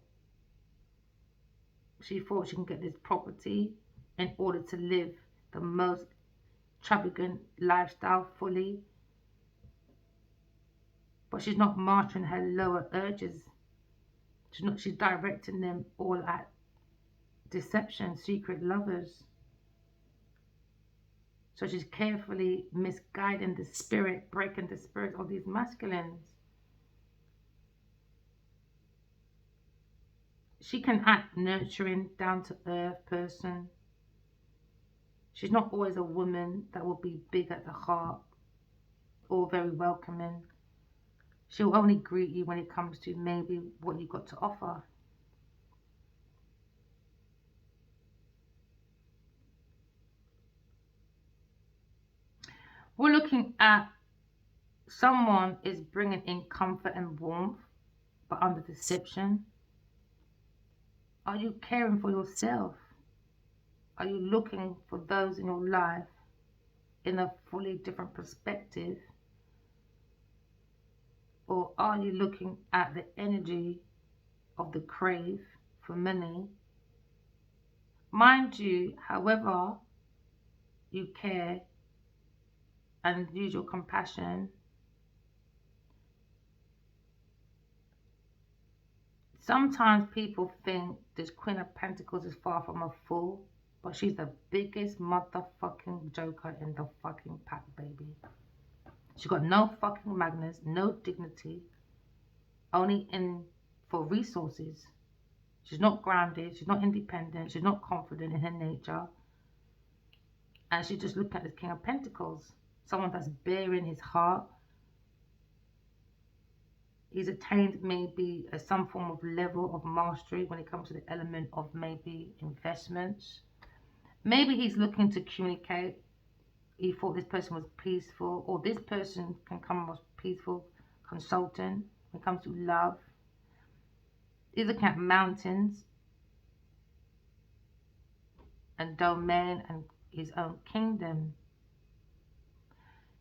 Speaker 1: She thought she can get this property in order to live the most extravagant lifestyle fully. But she's not mastering her lower urges. She's directing them all at deception, secret lovers. So she's carefully misguiding the spirit, breaking the spirit of these masculines. She can act nurturing, down to earth person. She's not always a woman that will be big at the heart or very welcoming. She'll only greet you when it comes to maybe what you've got to offer. We're looking at someone is bringing in comfort and warmth, but under deception. Are you caring for yourself? Are you looking for those in your life in a fully different perspective? Or are you looking at the energy of the crave for money? Mind you, however you care and use your compassion, sometimes people think this Queen of Pentacles is far from a fool, but she's the biggest motherfucking joker in the fucking pack, baby. She got no fucking manners, no dignity, only in for resources. She's not grounded, she's not independent, she's not confident in her nature. And she's just looking at the King of Pentacles, someone that's bearing his heart. He's attained maybe some form of level of mastery when it comes to the element of maybe investments. Maybe he's looking to communicate. He thought this person was peaceful, or this person can come as peaceful consultant when it comes to love. He's looking at mountains and domain and his own kingdom.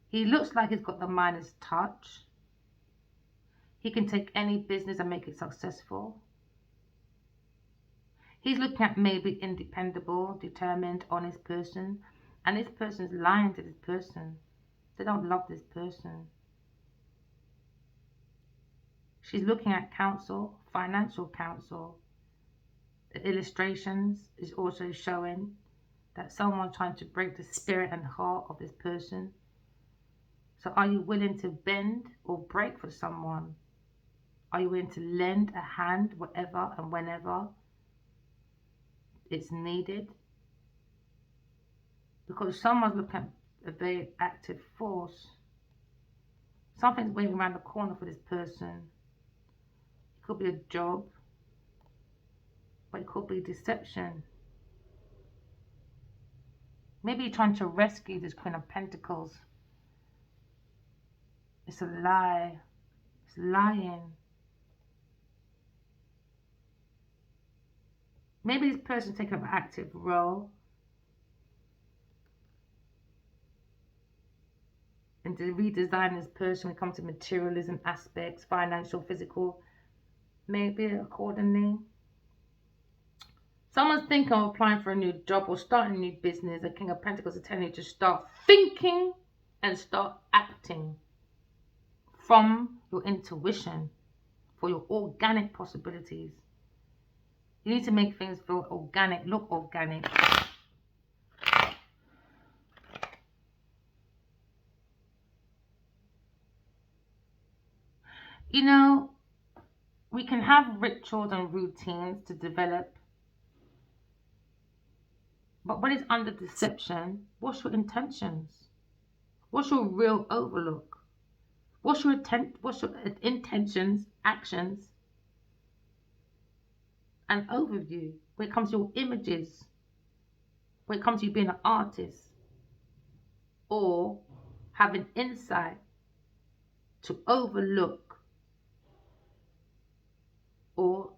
Speaker 1: He looks like he's got the Midas touch. He can take any business and make it successful. He's looking at maybe independable, determined, honest person. And this person's lying to this person. They don't love this person. She's looking at counsel, financial counsel. The illustrations is also showing that someone's trying to break the spirit and heart of this person. So are you willing to bend or break for someone? Are you willing to lend a hand whatever and whenever it's needed? Because someone's looking at a very active force. Something's waiting around the corner for this person. It could be a job, but it could be deception. Maybe you're trying to rescue this Queen of Pentacles. It's a lie. It's lying. Maybe this person's taking an active role and to redesign this person when it comes to materialism aspects, financial, physical, maybe accordingly. Someone's thinking of applying for a new job or starting a new business. The King of Pentacles is telling you to start thinking and start acting from your intuition for your organic possibilities. You need to make things feel organic, look organic. You know, We can have rituals and routines to develop, but when it's under deception, what's your intentions? What's your real overlook? What's your intentions, actions, and overview when it comes to your images, when it comes to you being an artist or having insight to overlook or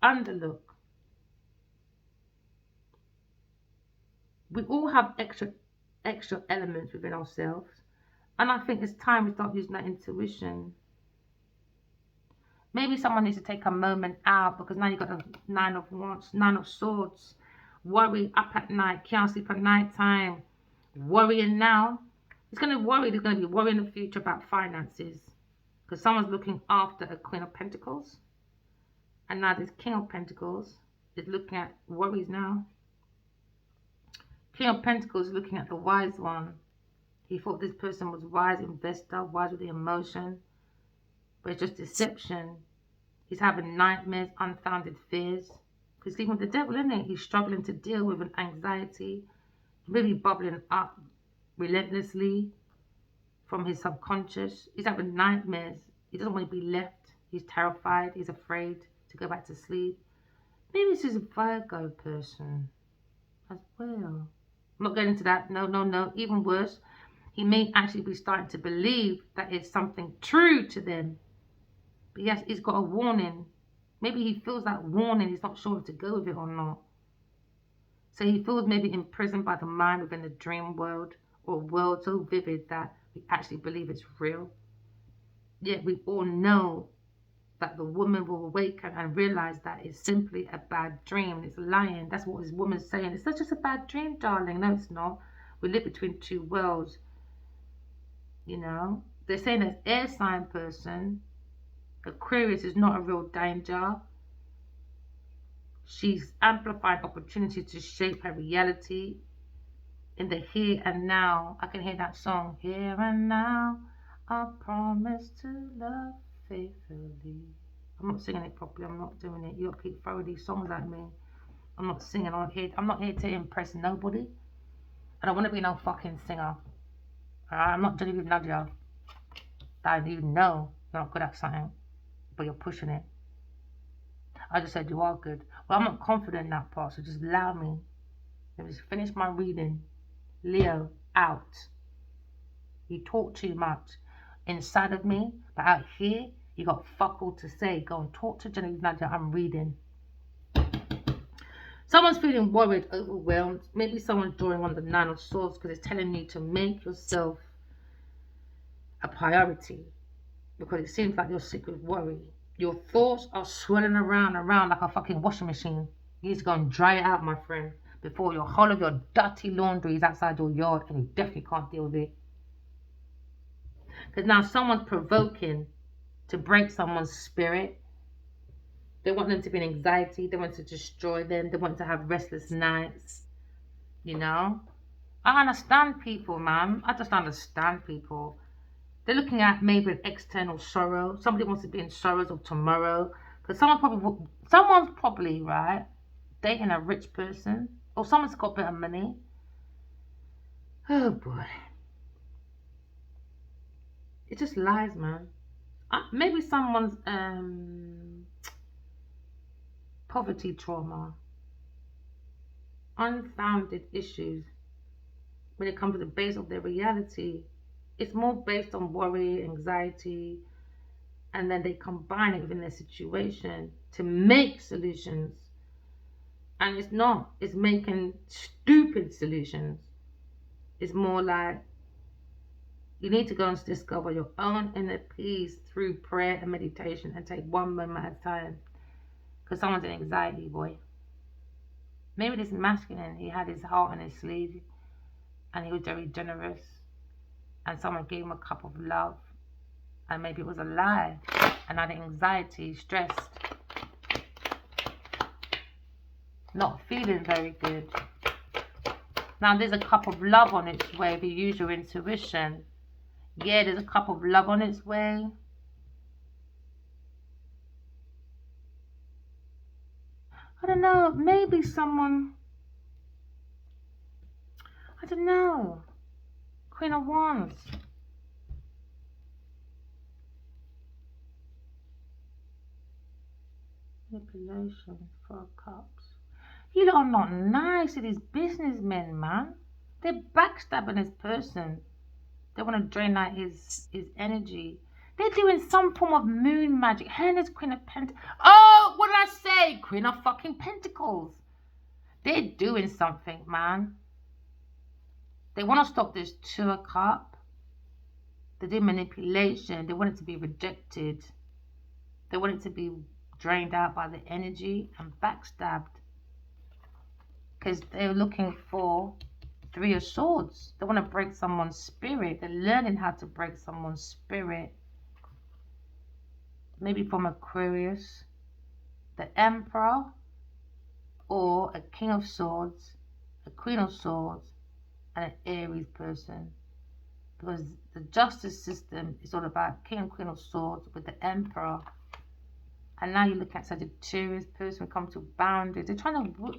Speaker 1: underlook? We all have extra elements within ourselves, and I think it's time we start using that intuition. Maybe someone needs to take a moment out, because now you've got the Nine of Swords. Worry up at night, can't sleep at night time. Worrying now. It's going to worry. There's going to be worry in the future about finances, because someone's looking after a Queen of Pentacles. And now this King of Pentacles is looking at worries now. King of Pentacles is looking at the wise one. He thought this person was wise, investor, wise with the emotion. But it's just deception. He's having nightmares, unfounded fears. He's sleeping with the devil, isn't it? He's struggling to deal with an anxiety, maybe bubbling up relentlessly from his subconscious. He's having nightmares. He doesn't want to be left. He's terrified. He's afraid to go back to sleep. Maybe this is a Virgo person as well. I'm not going into that. No. Even worse, he may actually be starting to believe that it's something true to them. But yes, he's got a warning. Maybe he feels that warning. He's not sure if to go with it or not. So he feels maybe imprisoned by the mind within the dream world, or a world so vivid that we actually believe it's real. Yet we all know that the woman will awaken and realize that it's simply a bad dream. It's lying. That's what this woman's saying. It's not just a bad dream, darling. No, it's not. We live between two worlds. You know, they're saying that air sign person, Aquarius, is not a real danger. She's amplifying opportunities to shape her reality in the here and now. I can hear that song. Here and now, I promise to love faithfully. I'm not singing it properly. I'm not doing it. You'll keep throwing these songs at me. I'm not singing. I'm not here to impress nobody. I don't want to be no fucking singer. I'm not Genevieve Nadia. I even know you're not good at something, but you're pushing it. I just said you are good. Well, I'm not confident in that part, so just allow me. Let me just finish my reading. Leo, out. You talk too much inside of me, but out here, you got fuck all to say. Go and talk to Genevieve Nadia. I'm reading. Someone's feeling worried, overwhelmed. Maybe someone's drawing on the Nine of Swords because it's telling you to make yourself a priority, because it seems like you're sick with worry. Your thoughts are swirling around like a fucking washing machine. You need to go and dry it out, my friend, before your whole of your dirty laundry is outside your yard and you definitely can't deal with it. Because now someone's provoking to break someone's spirit. They want them to be in anxiety. They want to destroy them. They want to have restless nights. You know? I understand people, man. I just understand people. They're looking at maybe an external sorrow. Somebody wants to be in sorrows of tomorrow. Because someone's probably, right, dating a rich person. Or someone's got a bit of money. Oh, boy. It just lies, man. Maybe someone's poverty trauma. Unfounded issues. When it comes to the base of their reality. It's more based on worry, anxiety, and then they combine it within their situation to make solutions. And it's not. It's making stupid solutions. It's more like you need to go and discover your own inner peace through prayer and meditation and take one moment at a time. Because someone's an anxiety boy. Maybe this masculine, he had his heart on his sleeve and he was very generous. And someone gave him a cup of love, and maybe it was a lie, and now the anxiety, stressed, not feeling very good. Now there's a cup of love on its way if you use your intuition. Yeah, there's a cup of love on its way. don't know, maybe someone, I don't know. Queen of Wands. Manipulation, 4 cups. You lot are not nice to these businessmen, man. They're backstabbing this person. They want to drain out his energy. They're doing some form of moon magic. Hannah's Queen of Pentacles. Oh, what did I say? Queen of fucking Pentacles. They're doing something, man. They want to stop this 2 of Cup. They do manipulation. They want it to be rejected. They want it to be drained out by the energy and backstabbed. Because they're looking for 3 of Swords. They want to break someone's spirit. They're learning how to break someone's spirit. Maybe from Aquarius, the Emperor, or a King of Swords, a Queen of Swords, and an Aries person. Because the justice system is all about King and Queen of Swords with the Emperor. And now you look at Sagittarius person, come to boundaries. They're trying to...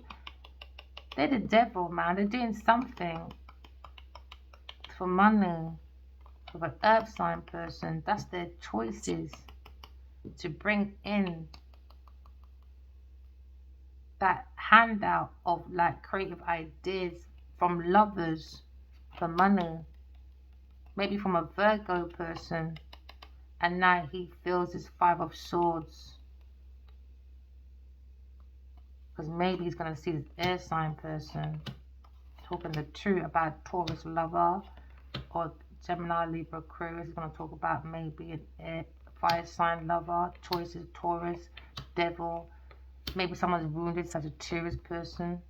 Speaker 1: They're the devil, man. They're doing something for money. With an earth sign person, that's their choices to bring in that handout of like creative ideas from lovers for money. Maybe from a Virgo person, and now he feels his 5 of Swords. Because maybe he's going to see this air sign person talking the truth about Taurus lover, or Gemini, Libra, Aquarius. He's going to talk about maybe an air, fire sign lover, choices, Taurus, devil. Maybe someone's wounded, Sagittarius person.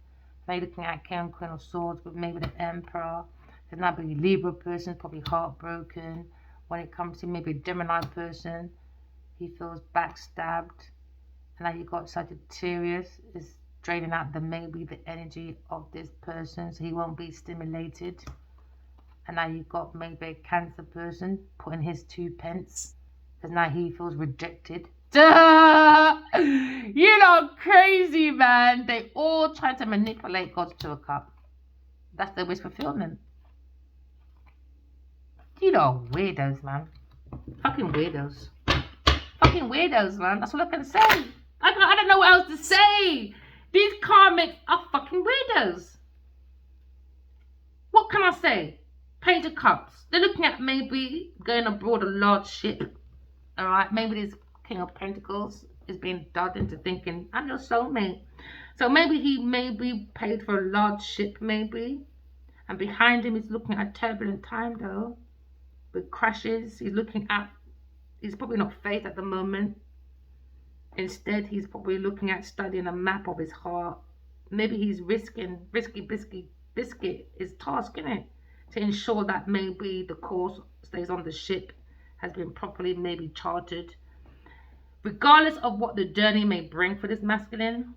Speaker 1: Maybe looking at King and Queen of Swords with maybe the Emperor. There's not be a Libra person, probably heartbroken. When it comes to maybe a Gemini person, he feels backstabbed. And now you've got Sagittarius is draining out maybe the energy of this person, so he won't be stimulated. And now you've got maybe a Cancer person putting his 2 pence, because now he feels rejected. Duh! You know, crazy, man. They all try to manipulate God's 2 of Cup. That's their wish fulfillment. You know, weirdos, man. Fucking weirdos. Fucking weirdos, man. That's all I can say. I don't know what else to say. These karmics are fucking weirdos. What can I say? Page of Cups. They're looking at maybe going aboard a large ship. Alright, maybe this King of Pentacles is being dulled into thinking, I'm your soulmate. So maybe he maybe paid for a large ship, maybe. And behind him, he's looking at a turbulent time, though. With crashes, he's probably not faith at the moment. Instead, he's probably looking at studying a map of his heart. Maybe he's risky biscuit his task, isn't it? To ensure that maybe the course stays on the ship has been properly maybe charted. Regardless of what the journey may bring for this masculine,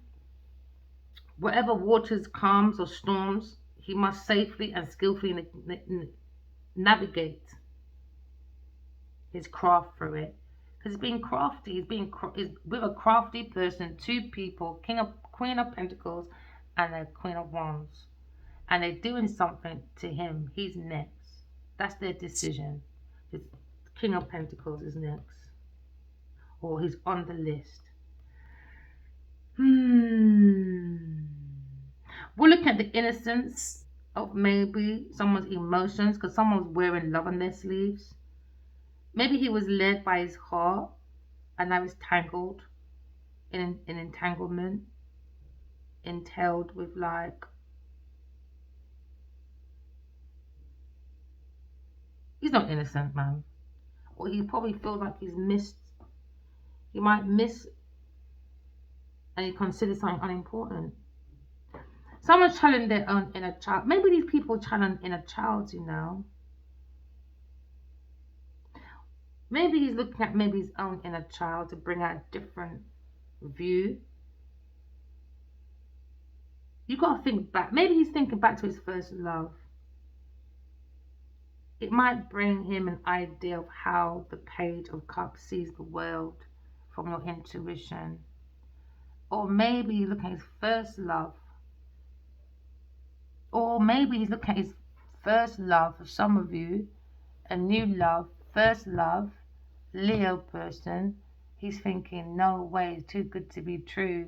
Speaker 1: whatever waters, calms or storms, he must safely and skillfully navigate his craft through it. Because he's being crafty. He's with a crafty person, 2 people, Queen of Pentacles and a Queen of Wands. And they're doing something to him. He's next. That's their decision. The King of Pentacles is next. Or he's on the list. We're looking at the innocence of maybe someone's emotions, because someone's wearing love on their sleeves. Maybe he was led by his heart and now he's tangled in an entanglement, entailed with like, he's not innocent, man. Or he probably feels like he's missed. He might miss and he considers something unimportant. Someone's channeling their own inner child. Maybe these people channel inner child, you know. Maybe he's looking at maybe his own inner child to bring out a different view. You got to think back. Maybe he's thinking back to his first love. It might bring him an idea of how the Page of Cups sees the world from your intuition. Or maybe he's looking at his first love. Or maybe he's looking at his first love for some of you. A new love, first love, Leo person. He's thinking, no way, it's too good to be true.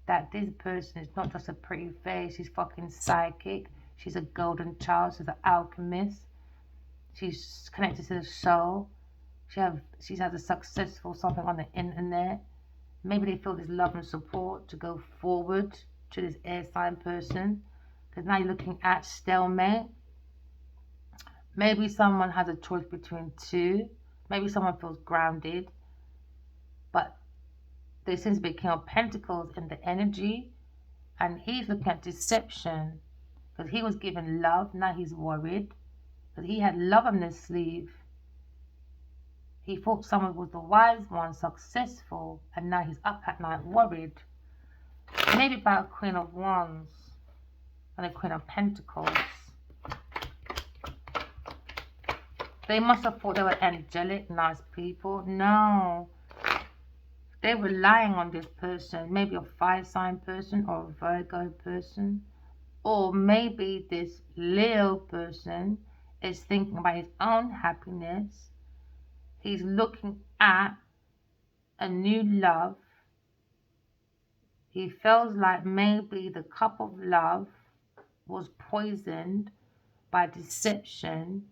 Speaker 1: That this person is not just a pretty face, she's fucking psychic. She's a golden child, she's an alchemist. She's connected to the soul. She's had a successful something on the internet. Maybe they feel this love and support to go forward to this air sign person. Because now you're looking at stalemate. Maybe someone has a choice between two. Maybe someone feels grounded. But there seems to be King of Pentacles in the energy. And he's looking at deception. Because he was given love, now he's worried. Because he had love on his sleeve. He thought someone was the wise one, successful, and now he's up at night worried. Maybe about a Queen of Wands and a Queen of Pentacles. They must have thought they were angelic, nice people. No. They're relying on this person. Maybe a fire sign person or a Virgo person. Or maybe this Leo person is thinking about his own happiness. He's looking at a new love. He feels like maybe the cup of love was poisoned by deception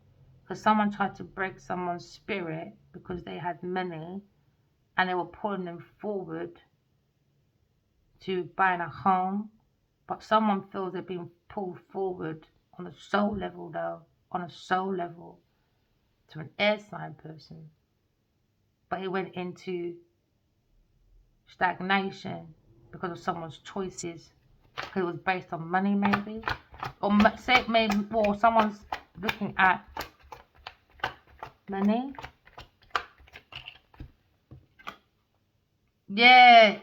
Speaker 1: because someone tried to break someone's spirit because they had money and they were pulling them forward to buying a home. But someone feels they're being pulled forward on a soul level though, on a soul level to an air sign person. But he went into stagnation because of someone's choices. Because it was based on money maybe. Or say maybe, or someone's looking at money. Yeah.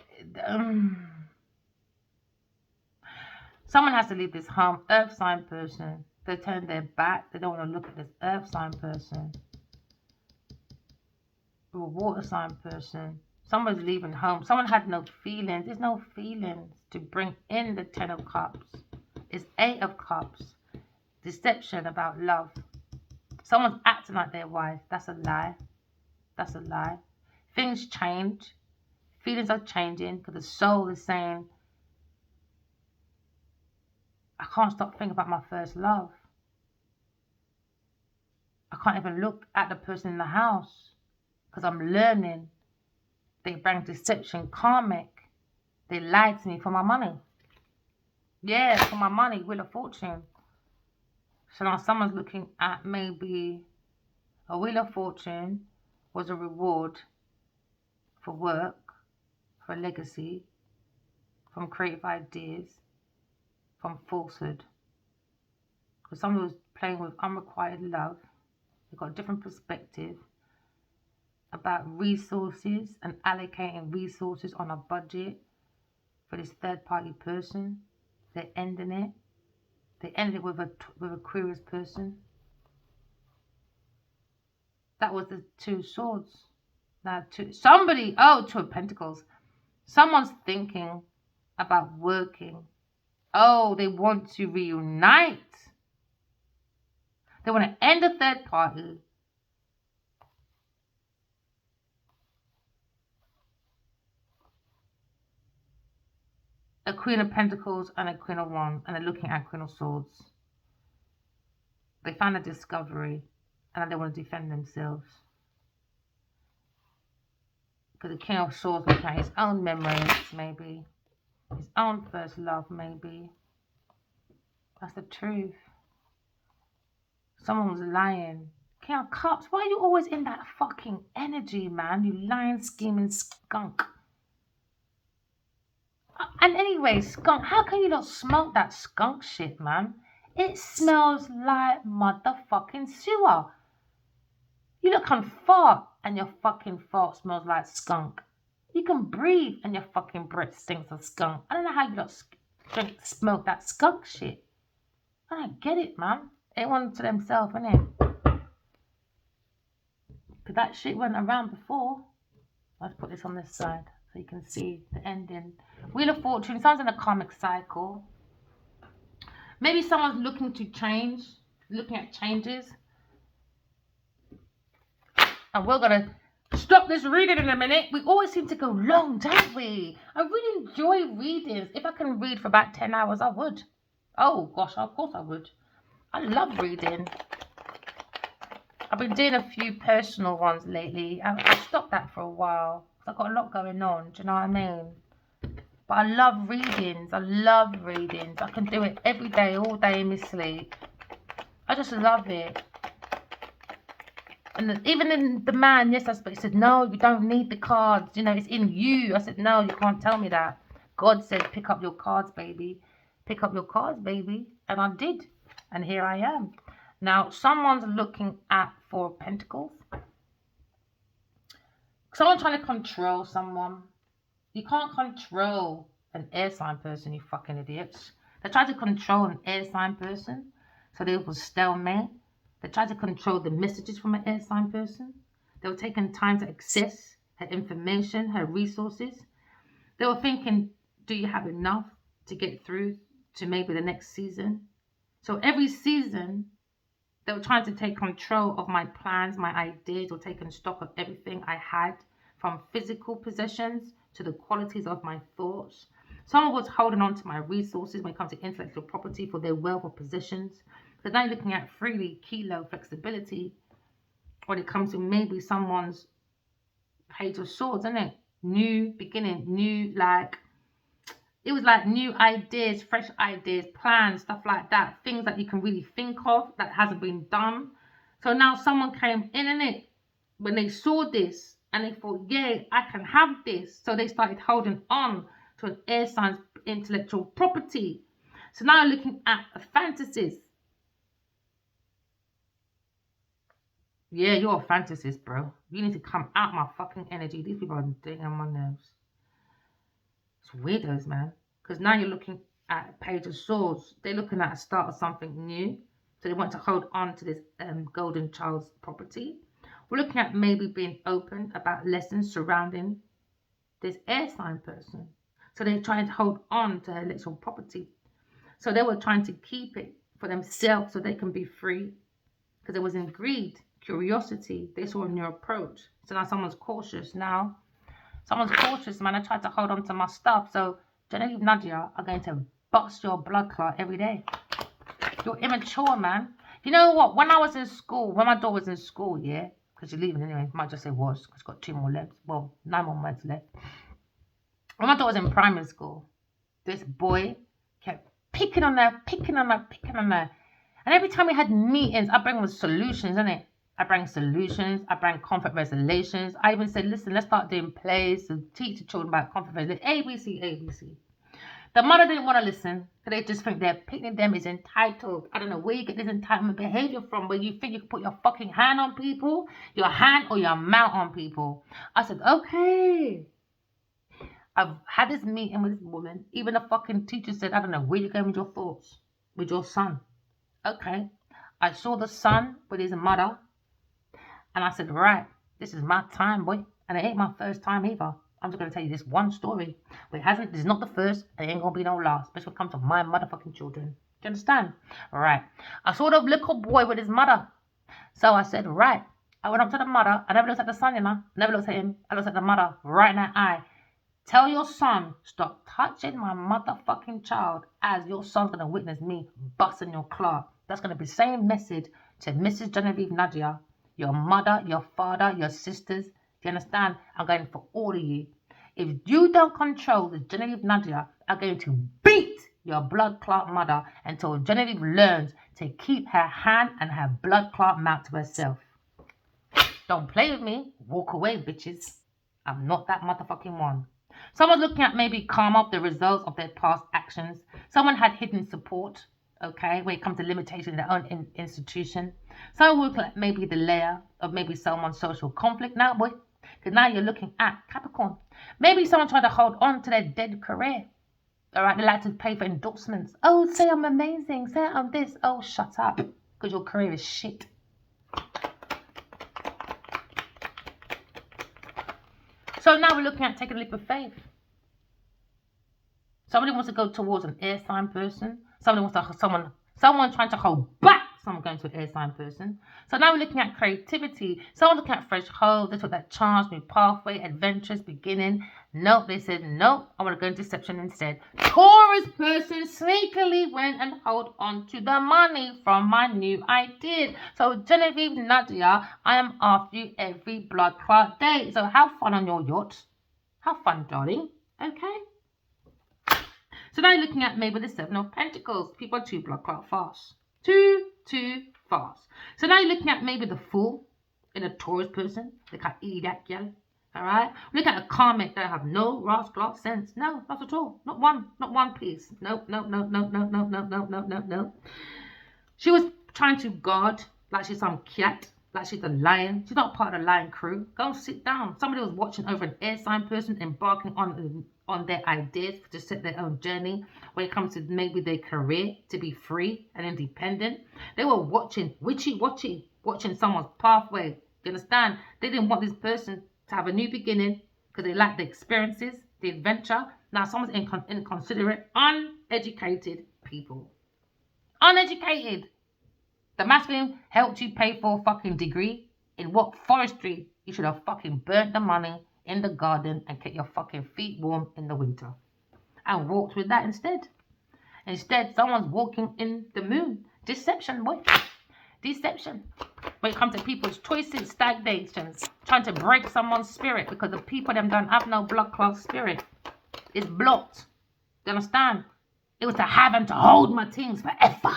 Speaker 1: Someone has to leave this home. Earth sign person. They turn their back. They don't want to look at this earth sign person. Or a water sign person. Someone's leaving home. Someone had no feelings. There's no feelings to bring in the 10 of Cups. It's 8 of Cups. Deception about love. Someone's acting like they're wise. That's a lie. That's a lie. Things change. Feelings are changing because the soul is saying, I can't stop thinking about my first love. I can't even look at the person in the house because I'm learning. They bring deception, karmic. They lied to me for my money. Yeah, for my money, Wheel of Fortune. So now someone's looking at maybe a Wheel of Fortune was a reward for work, for legacy, from creative ideas, from falsehood. Because someone was playing with unrequited love. They've got a different perspective about resources and allocating resources on a budget for this third party person. They're ending it. They ended it with a Aquarius person. That was the 2 swords. Now Two of Pentacles. Someone's thinking about working. Oh, they want to reunite. They want to end the third party. A Queen of Pentacles and a Queen of Wands, and they're looking at Queen of Swords. They found a discovery and they want to defend themselves. Because the King of Swords looking at his own memories, maybe. His own first love, maybe. That's the truth. Someone was lying. King of Cups, why are you always in that fucking energy, man? You lying, scheming skunk. And anyway, skunk, how can you not smoke that skunk shit, man? It smells like motherfucking sewer. You look and fart and your fucking fart smells like skunk. You can breathe and your fucking breath stinks of skunk. I don't know how you not smoke that skunk shit. I don't get it, man. Everyone to themselves, innit? Because that shit went around before. Let's put this on this side. So you can see the ending. Wheel of Fortune, someone's in a karmic cycle. Maybe someone's looking to change, looking at changes. And we're going to stop this reading in a minute. We always seem to go long, don't we? I really enjoy readings. If I can read for about 10 hours, I would. Oh, gosh, of course I would. I love reading. I've been doing a few personal ones lately. I stopped that for a while. I've got a lot going on. Do you know what I mean? But I love readings. I love readings. I can do it every day, all day in my sleep. I just love it. And even in the man, yes, I spoke, he said, no, you don't need the cards. You know, it's in you. I said, no, you can't tell me that. God said, pick up your cards, baby. Pick up your cards, baby. And I did. And here I am. Now, someone's looking at Four of Pentacles. Someone trying to control someone. You can't control an air sign person, you fucking idiots. They tried to control an air sign person, so they were stalemate. They tried to control the messages from an air sign person. They were taking time to access her information, her resources. They were thinking, do you have enough to get through to maybe the next season? So every season, they were trying to take control of my plans, my ideas, or taking stock of everything I had, from physical possessions to the qualities of my thoughts. Someone was holding on to my resources when it comes to intellectual property for their wealth or possessions. So now you're looking at freely, kilo, flexibility when it comes to maybe someone's Page of Swords, isn't it? New beginning, new, like, it was like new ideas, fresh ideas, plans, stuff like that. Things that you can really think of that hasn't been done. So now someone came in it when they saw this and they thought, yeah, I can have this. So they started holding on to an air sign's intellectual property. So now looking at fantasies. Yeah, you're a fantasist, bro. You need to come out my fucking energy. These people are getting on my nerves. It's weirdos, man. Because now you're looking at Page of Swords. They're looking at a start of something new. So they want to hold on to this golden child's property. We're looking at maybe being open about lessons surrounding this air sign person. So they're trying to hold on to her intellectual property. So they were trying to keep it for themselves so they can be free. Because it was in greed, curiosity. They saw a new approach. So now someone's cautious now. Someone's cautious, man. I tried to hold on to my stuff. So Genevieve Nadia are going to bust your blood clot every day. You're immature, man. You know what? When I was in school, when my daughter was in school, yeah, because you're leaving anyway, might just say was, because she's got 2 more left. Well, 9 more months left. When my daughter was in primary school, this boy kept picking on her. And every time we had meetings, I bring with solutions, innit? I bring solutions. I bring conflict resolutions. I even said, listen, let's start doing plays to teach the children about conflict resolution. ABC, ABC. The mother didn't want to listen because they just think their picking them is entitled. I don't know where you get this entitlement behavior from, where you think you can put your fucking hand on people, your hand or your mouth on people. I said, okay. I've had this meeting with this woman. Even the fucking teacher said, I don't know where you're going with your thoughts, with your son. Okay. I saw the son with his mother. And I said, right, this is my time, boy. And it ain't my first time either. I'm just going to tell you this one story. But this is not the first. It ain't going to be no last. Especially when it comes to my motherfucking children. Do you understand? All right. I saw the little boy with his mother. So I said, right. I went up to the mother. I never looked at the son, you know. I never looked at him. I looked at the mother right in the eye. Tell your son, stop touching my motherfucking child, as your son's going to witness me busting your clot. That's going to be the same message to Mrs. Genevieve Nadia, your mother, your father, your sisters. Do you understand? I'm going for all of you. If you don't control the Genevieve Nadia, I'm going to beat your blood clot mother until Genevieve learns to keep her hand and her blood clot mouth to herself. Don't play with me. Walk away, bitches. I'm not that motherfucking one. Someone's looking at maybe karma, the results of their past actions. Someone had hidden support, okay, when it comes to limitation in their own institution. Someone will look at maybe the layer of maybe someone's social conflict now, boy. Because now you're looking at Capricorn. Maybe someone trying to hold on to their dead career. All right, they like to pay for endorsements. Oh, say I'm amazing. Say I'm this. Oh, shut up. Because your career is shit. So now we're looking at taking a leap of faith. Somebody wants to go towards an air sign person. Someone trying to hold back someone going to an air sign person. So now we're looking at creativity. Someone looking at fresh holes. They took that chance, new pathway, adventurous beginning. Nope, they said nope. I want to go into deception instead. Taurus person sneakily went and held on to the money from my new ideas. So Genevieve, Nadia, I am after you every blood clot day. So have fun on your yacht. Have fun, darling. Okay. So now you're looking at maybe the Seven of Pentacles. People are too blood clot fast. Too fast. So now you're looking at maybe the Fool in a Taurus person. They can't eat that girl. Alright? Look at a Karmic that have no rascal sense. No, not at all. Not one piece. No. She was trying to guard like she's some cat. Like she's a lion. She's not part of the lion crew. Go and sit down. Somebody was watching over an air sign person embarking on their ideas to set their own journey when it comes to maybe their career to be free and independent. They were watching watching someone's pathway. You understand? They didn't want this person to have a new beginning because they lacked the experiences, the adventure. Now someone's inconsiderate, uneducated people. Uneducated. The masculine helped you pay for a fucking degree in what forestry? You should have fucking burnt the money in the garden and kept your fucking feet warm in the winter. And walked with that instead. Instead, someone's walking in the moon. Deception, boy. Deception. When it comes to people's choices, stagnations, trying to break someone's spirit because the people them don't have no blood clot spirit. It's blocked. You understand? It was to have and to hold my things forever.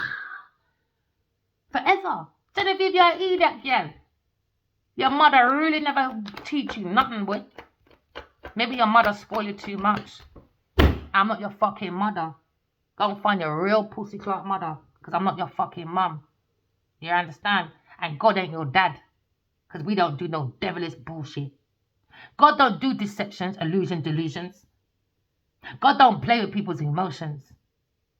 Speaker 1: Forever. Genevieve, you're an idiot, girl. Your mother really never teach you nothing, boy. Maybe your mother spoiled you too much. I'm not your fucking mother. Go and find your real pussy clot mother. Because I'm not your fucking mum. You understand? And God ain't your dad. Because we don't do no devilish bullshit. God don't do deceptions, delusions. God don't play with people's emotions.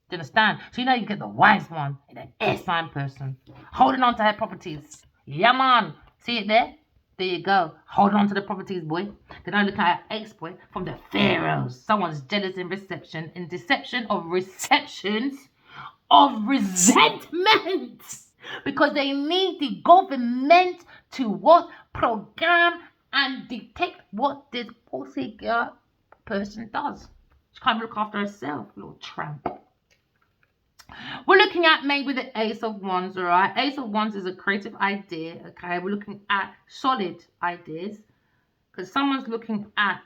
Speaker 1: Do you understand? So you know you get the wise one and an air sign person. Holding on to her properties. Yeah, man. See it there? There you go. Holding on to the properties, boy. Then I look at her ex, boy, from the pharaohs. Someone's jealous in reception. In deception of receptions of resentment. Because they need the government to what? Program and detect what this pussy girl person does. She can't look after herself, little tramp. We're looking at maybe the Ace of Wands, alright? Ace of Wands is a creative idea, okay? We're looking at solid ideas. Because someone's looking at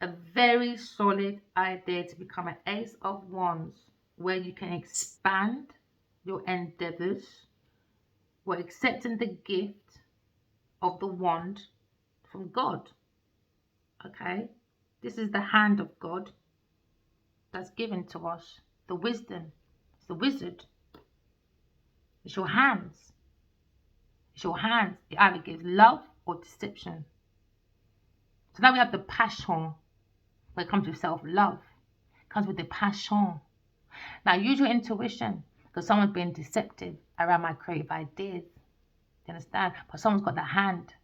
Speaker 1: a very solid idea to become an Ace of Wands. Where you can expand your endeavors. We're accepting the gift of the wand from God. Okay? This is the hand of God that's given to us. The wisdom. It's the wizard. It's your hands. It's your hands. It either gives love or deception. So now we have the passion. When it comes to self-love. It comes with the passion. Now use your intuition. Because someone's being deceptive around my creative ideas. You understand? But someone's got the hand.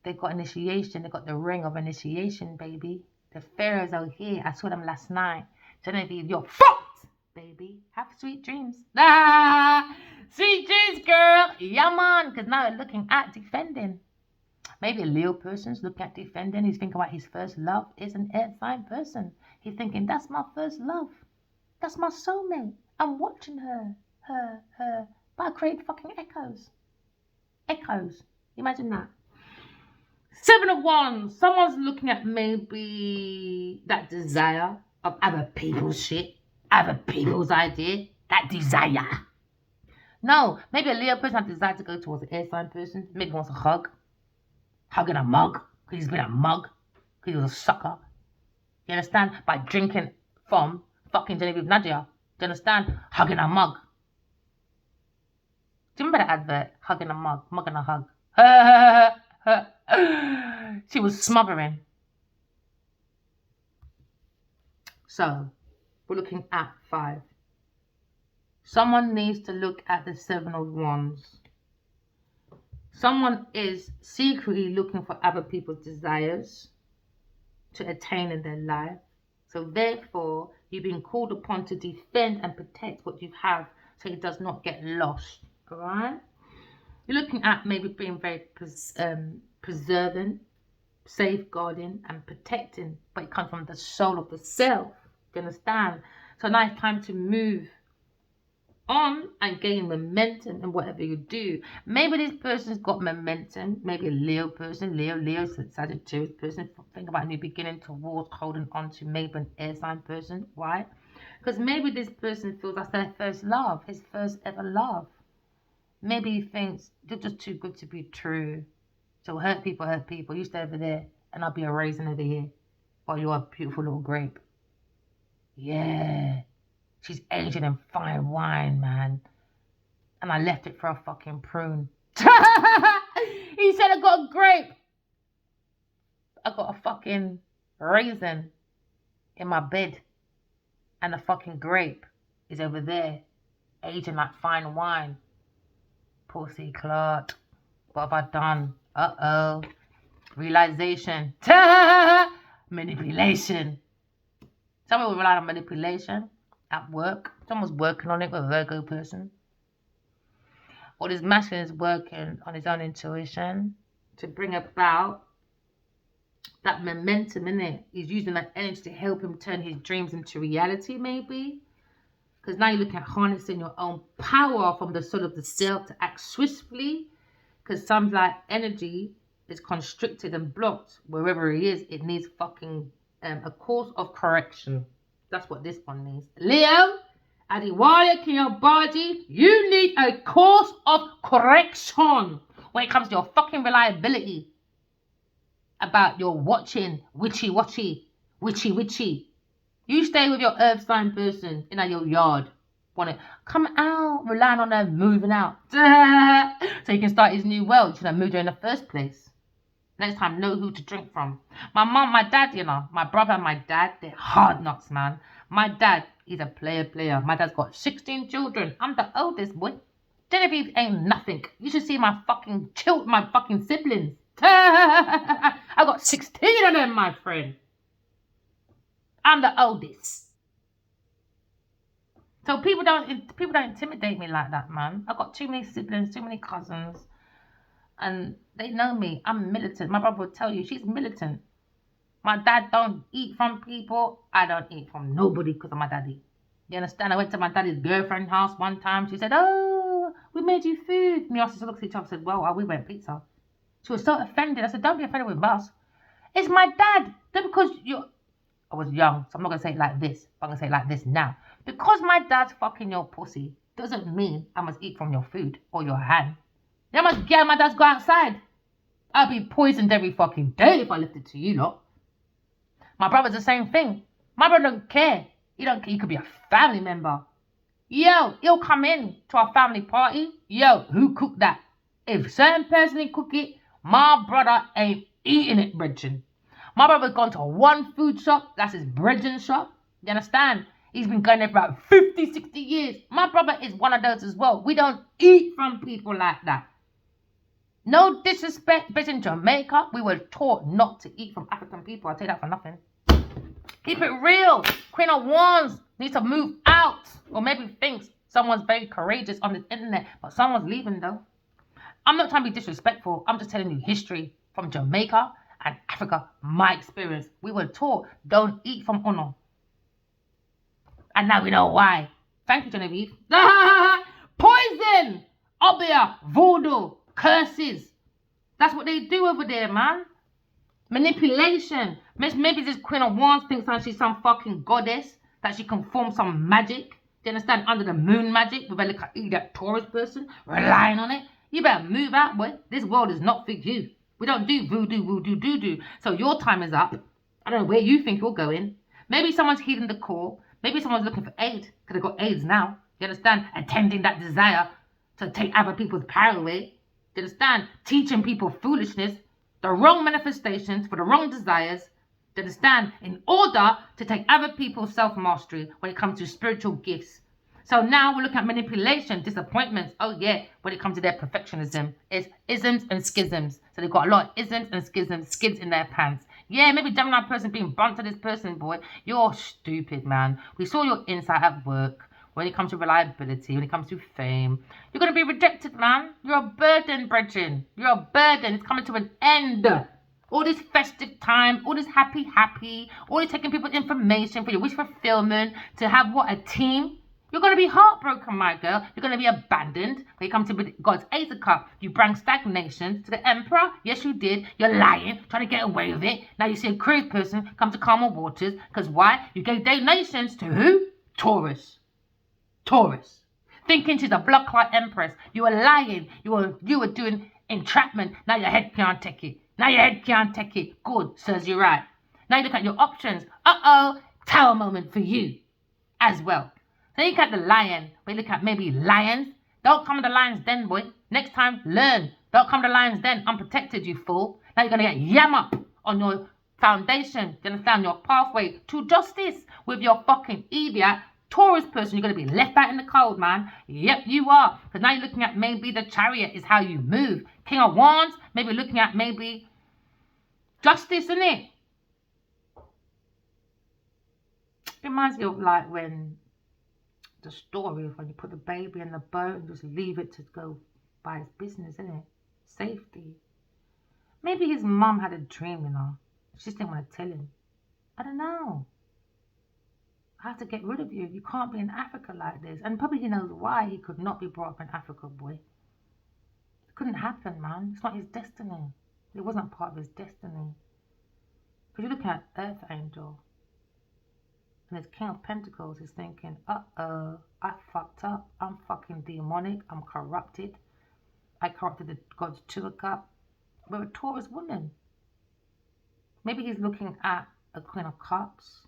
Speaker 1: They've got initiation. They've got the ring of initiation, baby. The pharaohs are here. I saw them last night. Genevieve, you're fucked, baby. Have sweet dreams. Ah, sweet dreams, girl. Yeah, man. Because now they're looking at defending. Maybe a Leo person's looking at defending. He's thinking about his first love is an air sign person. He's thinking, that's my first love. That's my soulmate. I'm watching her. But I create fucking echoes. Echoes. Imagine that. Seven of Wands. Someone's looking at maybe that desire of other people's shit. Other people's idea. That desire. No. Maybe a Leo person has desire to go towards an air sign person. Maybe wants a hug. Hugging a mug. Because he's been a mug. Because he was a sucker. You understand? By drinking from fucking Genevieve Nadia. Do you understand? Hugging a mug. Do you remember that advert? Hugging a mug. Mug and a hug. She was smothering. So, we're looking at 5. Someone needs to look at the 7 of Wands. Someone is secretly looking for other people's desires to attain in their life. So therefore, you've been called upon to defend and protect what you have so it does not get lost. All right? You're looking at maybe being very preserving, safeguarding, and protecting, but it comes from the soul of the self. Do you understand? So now it's time to move on and gain momentum in whatever you do. Maybe this person's got momentum. Maybe a Leo person, Leo, Sagittarius person. Think about new beginning towards holding on to maybe an air sign person. Why? Because maybe this person feels that's their first love, his first ever love. Maybe he thinks you're just too good to be true. So hurt people. You stay over there and I'll be a raisin over here. While you're a beautiful little grape. Yeah. She's aging in fine wine, man. And I left it for a fucking prune. He said I got a grape. I got a fucking raisin in my bed. And the fucking grape is over there. Aging like fine wine. Pussy clot. What have I done? Uh-oh. Realization. Manipulation. Some people rely on manipulation at work. Someone's working on it with a Virgo person. Or this masculine is working on his own intuition to bring about that momentum in it. He's using that energy to help him turn his dreams into reality, maybe. Because now you're looking at harnessing your own power from the soul of the self to act swiftly. Because some like energy is constricted and blocked wherever he is. It needs fucking a course of correction. That's what this one needs. Leo, Adiwale in your body, you need a course of correction when it comes to your fucking reliability about your watching, witchy. You stay with your earth sign person in your yard. Want to come out, relying on them moving out. So you can start his new world. You should have moved there in the first place. Next time, know who to drink from. My mom, my dad, my brother and my dad, they're hard nuts, man. My dad, he's a player. My dad's got 16 children. I'm the oldest, boy. Genevieve ain't nothing. You should see my fucking siblings. I got 16 of them, my friend. I'm the oldest. So people don't intimidate me like that, man. I've got too many siblings, too many cousins. And they know me. I'm militant. My brother would tell you, she's militant. My dad don't eat from people. I don't eat from nobody because of my daddy. You understand? I went to my daddy's girlfriend's house one time. She said, oh, we made you food. Me and us looked at each other and said, well, we went pizza. She was so offended. I said, don't be offended with us. It's my dad. Then because I was young, so I'm not going to say it like this. I'm going to say it like this now. Because my dad's fucking your pussy doesn't mean I must eat from your food or your hand. You must get my dad's go outside. I'd be poisoned every fucking day if I left it to you lot. My brother's the same thing. My brother don't care. He don't care. He could be a family member. Yo, he'll come in to our family party. Yo, who cooked that? If certain person didn't cook it, my brother ain't eating it, brethren. My brother's gone to one food shop. That's his brethren shop. You understand? He's been going there for about 50, 60 years. My brother is one of those as well. We don't eat from people like that. No disrespect, but in Jamaica, we were taught not to eat from African people. I'll tell you that for nothing. Keep it real. Queen of Wands needs to move out. Or maybe thinks someone's very courageous on the internet, but someone's leaving though. I'm not trying to be disrespectful. I'm just telling you history from Jamaica and Africa. My experience. We were taught don't eat from honor. And now we know why. Thank you, Genevieve. Poison! Obia, voodoo, curses. That's what they do over there, man. Manipulation. Maybe this Queen of Wands thinks that she's some fucking goddess, that she can form some magic. Do you understand? Under the moon magic with that Taurus person relying on it. You better move out, boy. This world is not for you. We don't do voodoo, doo-doo. So your time is up. I don't know where you think you're going. Maybe someone's heeding the call. Maybe someone's looking for aid because they've got AIDS now. You understand? Attending that desire to take other people's power away. You understand? Teaching people foolishness, the wrong manifestations for the wrong desires. You understand? In order to take other people's self-mastery when it comes to spiritual gifts. So now we're looking at manipulation, disappointments. Oh yeah, when it comes to their perfectionism, it's isms and schisms. So they've got a lot of isms and schisms, skids in their pants. Yeah, maybe Gemini person being blunt to this person, boy. You're stupid, man. We saw your insight at work. When it comes to reliability, when it comes to fame, you're going to be rejected, man. You're a burden, brethren. You're a burden. It's coming to an end. All this festive time, all this happy, all this taking people's information for your wish fulfillment, to have what, a team? You're going to be heartbroken, my girl. You're going to be abandoned. When you come to God's Ace of Cup, you bring stagnation to the Emperor. Yes, you did. You're lying, trying to get away with it. Now you see a cruise person come to calmer waters. Because why? You gave donations to who? Taurus. Thinking she's a blood clot empress. You were lying. You were doing entrapment. Now your head can't take it. Good, serves you right. Now you look at your options. Tower moment for you as well. Then you look at the lion. We look at maybe lions. Don't come to the lion's den, boy. Next time, learn. Don't come to the lion's den unprotected, you fool. Now you're going to get yam up on your foundation. You understand? Your pathway to justice with your fucking idiot Taurus person. You're going to be left out in the cold, man. Yep, you are. Because now you're looking at maybe the Chariot is how you move. King of Wands, maybe looking at maybe justice, isn't it? It reminds me of like when the story of when you put the baby in the boat and just leave it to go by its business, isn't it? Safety. Maybe his mum had a dream, you know. She just didn't want to tell him. I don't know. I have to get rid of you. You can't be in Africa like this. And probably he knows why he could not be brought up in Africa, boy. It couldn't happen, man. It's not his destiny. It wasn't part of his destiny. Because you look at Earth Angel, and his King of Pentacles is thinking, I fucked up. I'm fucking demonic. I'm corrupted. I corrupted the God's Two of Cups. We're a Taurus woman. Maybe he's looking at a Queen of Cups.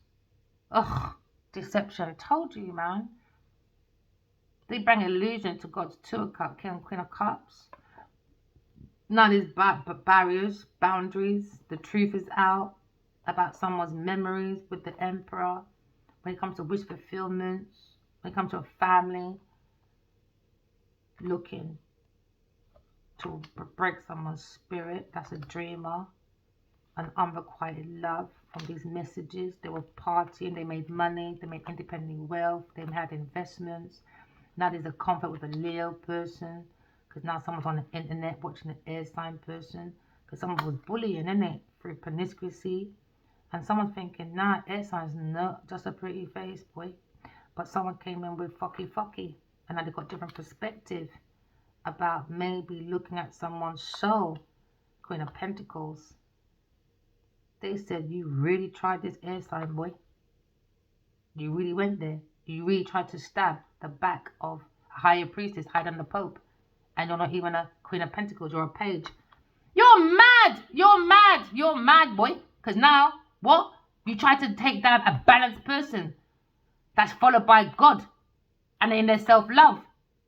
Speaker 1: Ugh. Deception. Told you, man. They bring illusion to God's Two of Cups, King and Queen of Cups. Now there's barriers, boundaries. The truth is out about someone's memories with the Emperor. When it comes to wish fulfillments, when it comes to a family, looking to break someone's spirit. That's a dreamer. An unrequited love from these messages. They were partying, they made money, they made independent wealth, they had investments. Now there's a conflict with a Leo person, because now someone's on the internet watching an air sign person, because someone was bullying, innit, through promiscuity. And someone's thinking, nah, air sign's not just a pretty face, boy. But someone came in with fucky, and now they've got different perspective about maybe looking at someone's soul. Queen of Pentacles. They said, you really tried this air sign, boy. You really went there. You really tried to stab the back of a higher priestess higher than the Pope. And you're not even a Queen of Pentacles. You're a page. You're mad. You're mad, boy. Because now, what? You tried to take down a balanced person that's followed by God. And in their self-love.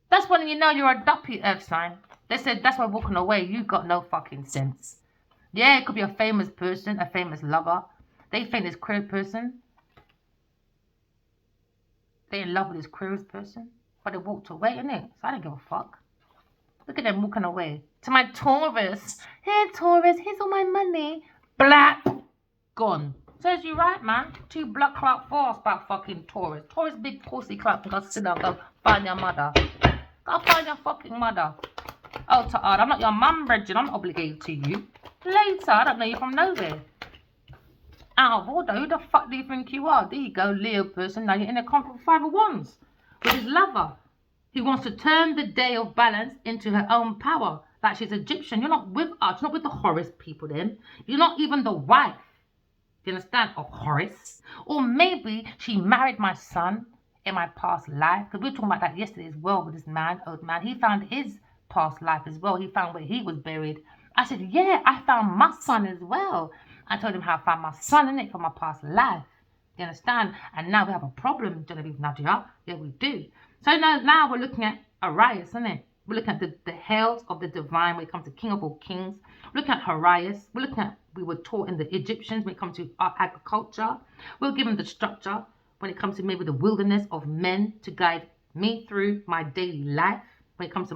Speaker 1: That's when you know you're a duppy, Earth sign. They said, that's why walking away, you got no fucking sense. Yeah, it could be a famous person, a famous lover. They think this queer person. They're in love with this queer person. But they walked away, innit? So I don't give a fuck. Look at them walking away. To my Taurus. Here, Taurus, here's all my money. Black. Gone. Says you right, man. 2 blood clot force about fucking Taurus. Taurus big pussy clot. Go sit down, go find your mother. Go find your fucking mother. Oh, Ta'ad, I'm not your mum, Bridget. I'm not obligated to you. Later, I don't know you from nowhere. Out of order, who the fuck do you think you are? There you go, Leo person. Now you're in a conflict with 5 of Wands with his lover. He wants to turn the day of balance into her own power. Like she's Egyptian. You're not with us. You're not with the Horus people then. You're not even the wife. Do you understand? Of Horus. Or maybe she married my son in my past life. Because we were talking about that yesterday as well with this man, old man. He found his past life as well. He found where he was buried. I said, yeah, I found my son as well. I told him how I found my son in it from my past life. You understand? And now we have a problem, Genevieve Nadia. Yeah, we do. So now we're looking at Arius, isn't it? We're looking at the hells of the divine when it comes to King of all kings. We're looking at Arius. We're looking at, we were taught in the Egyptians when it comes to our agriculture. We're given the structure when it comes to maybe the wilderness of men to guide me through my daily life when it comes to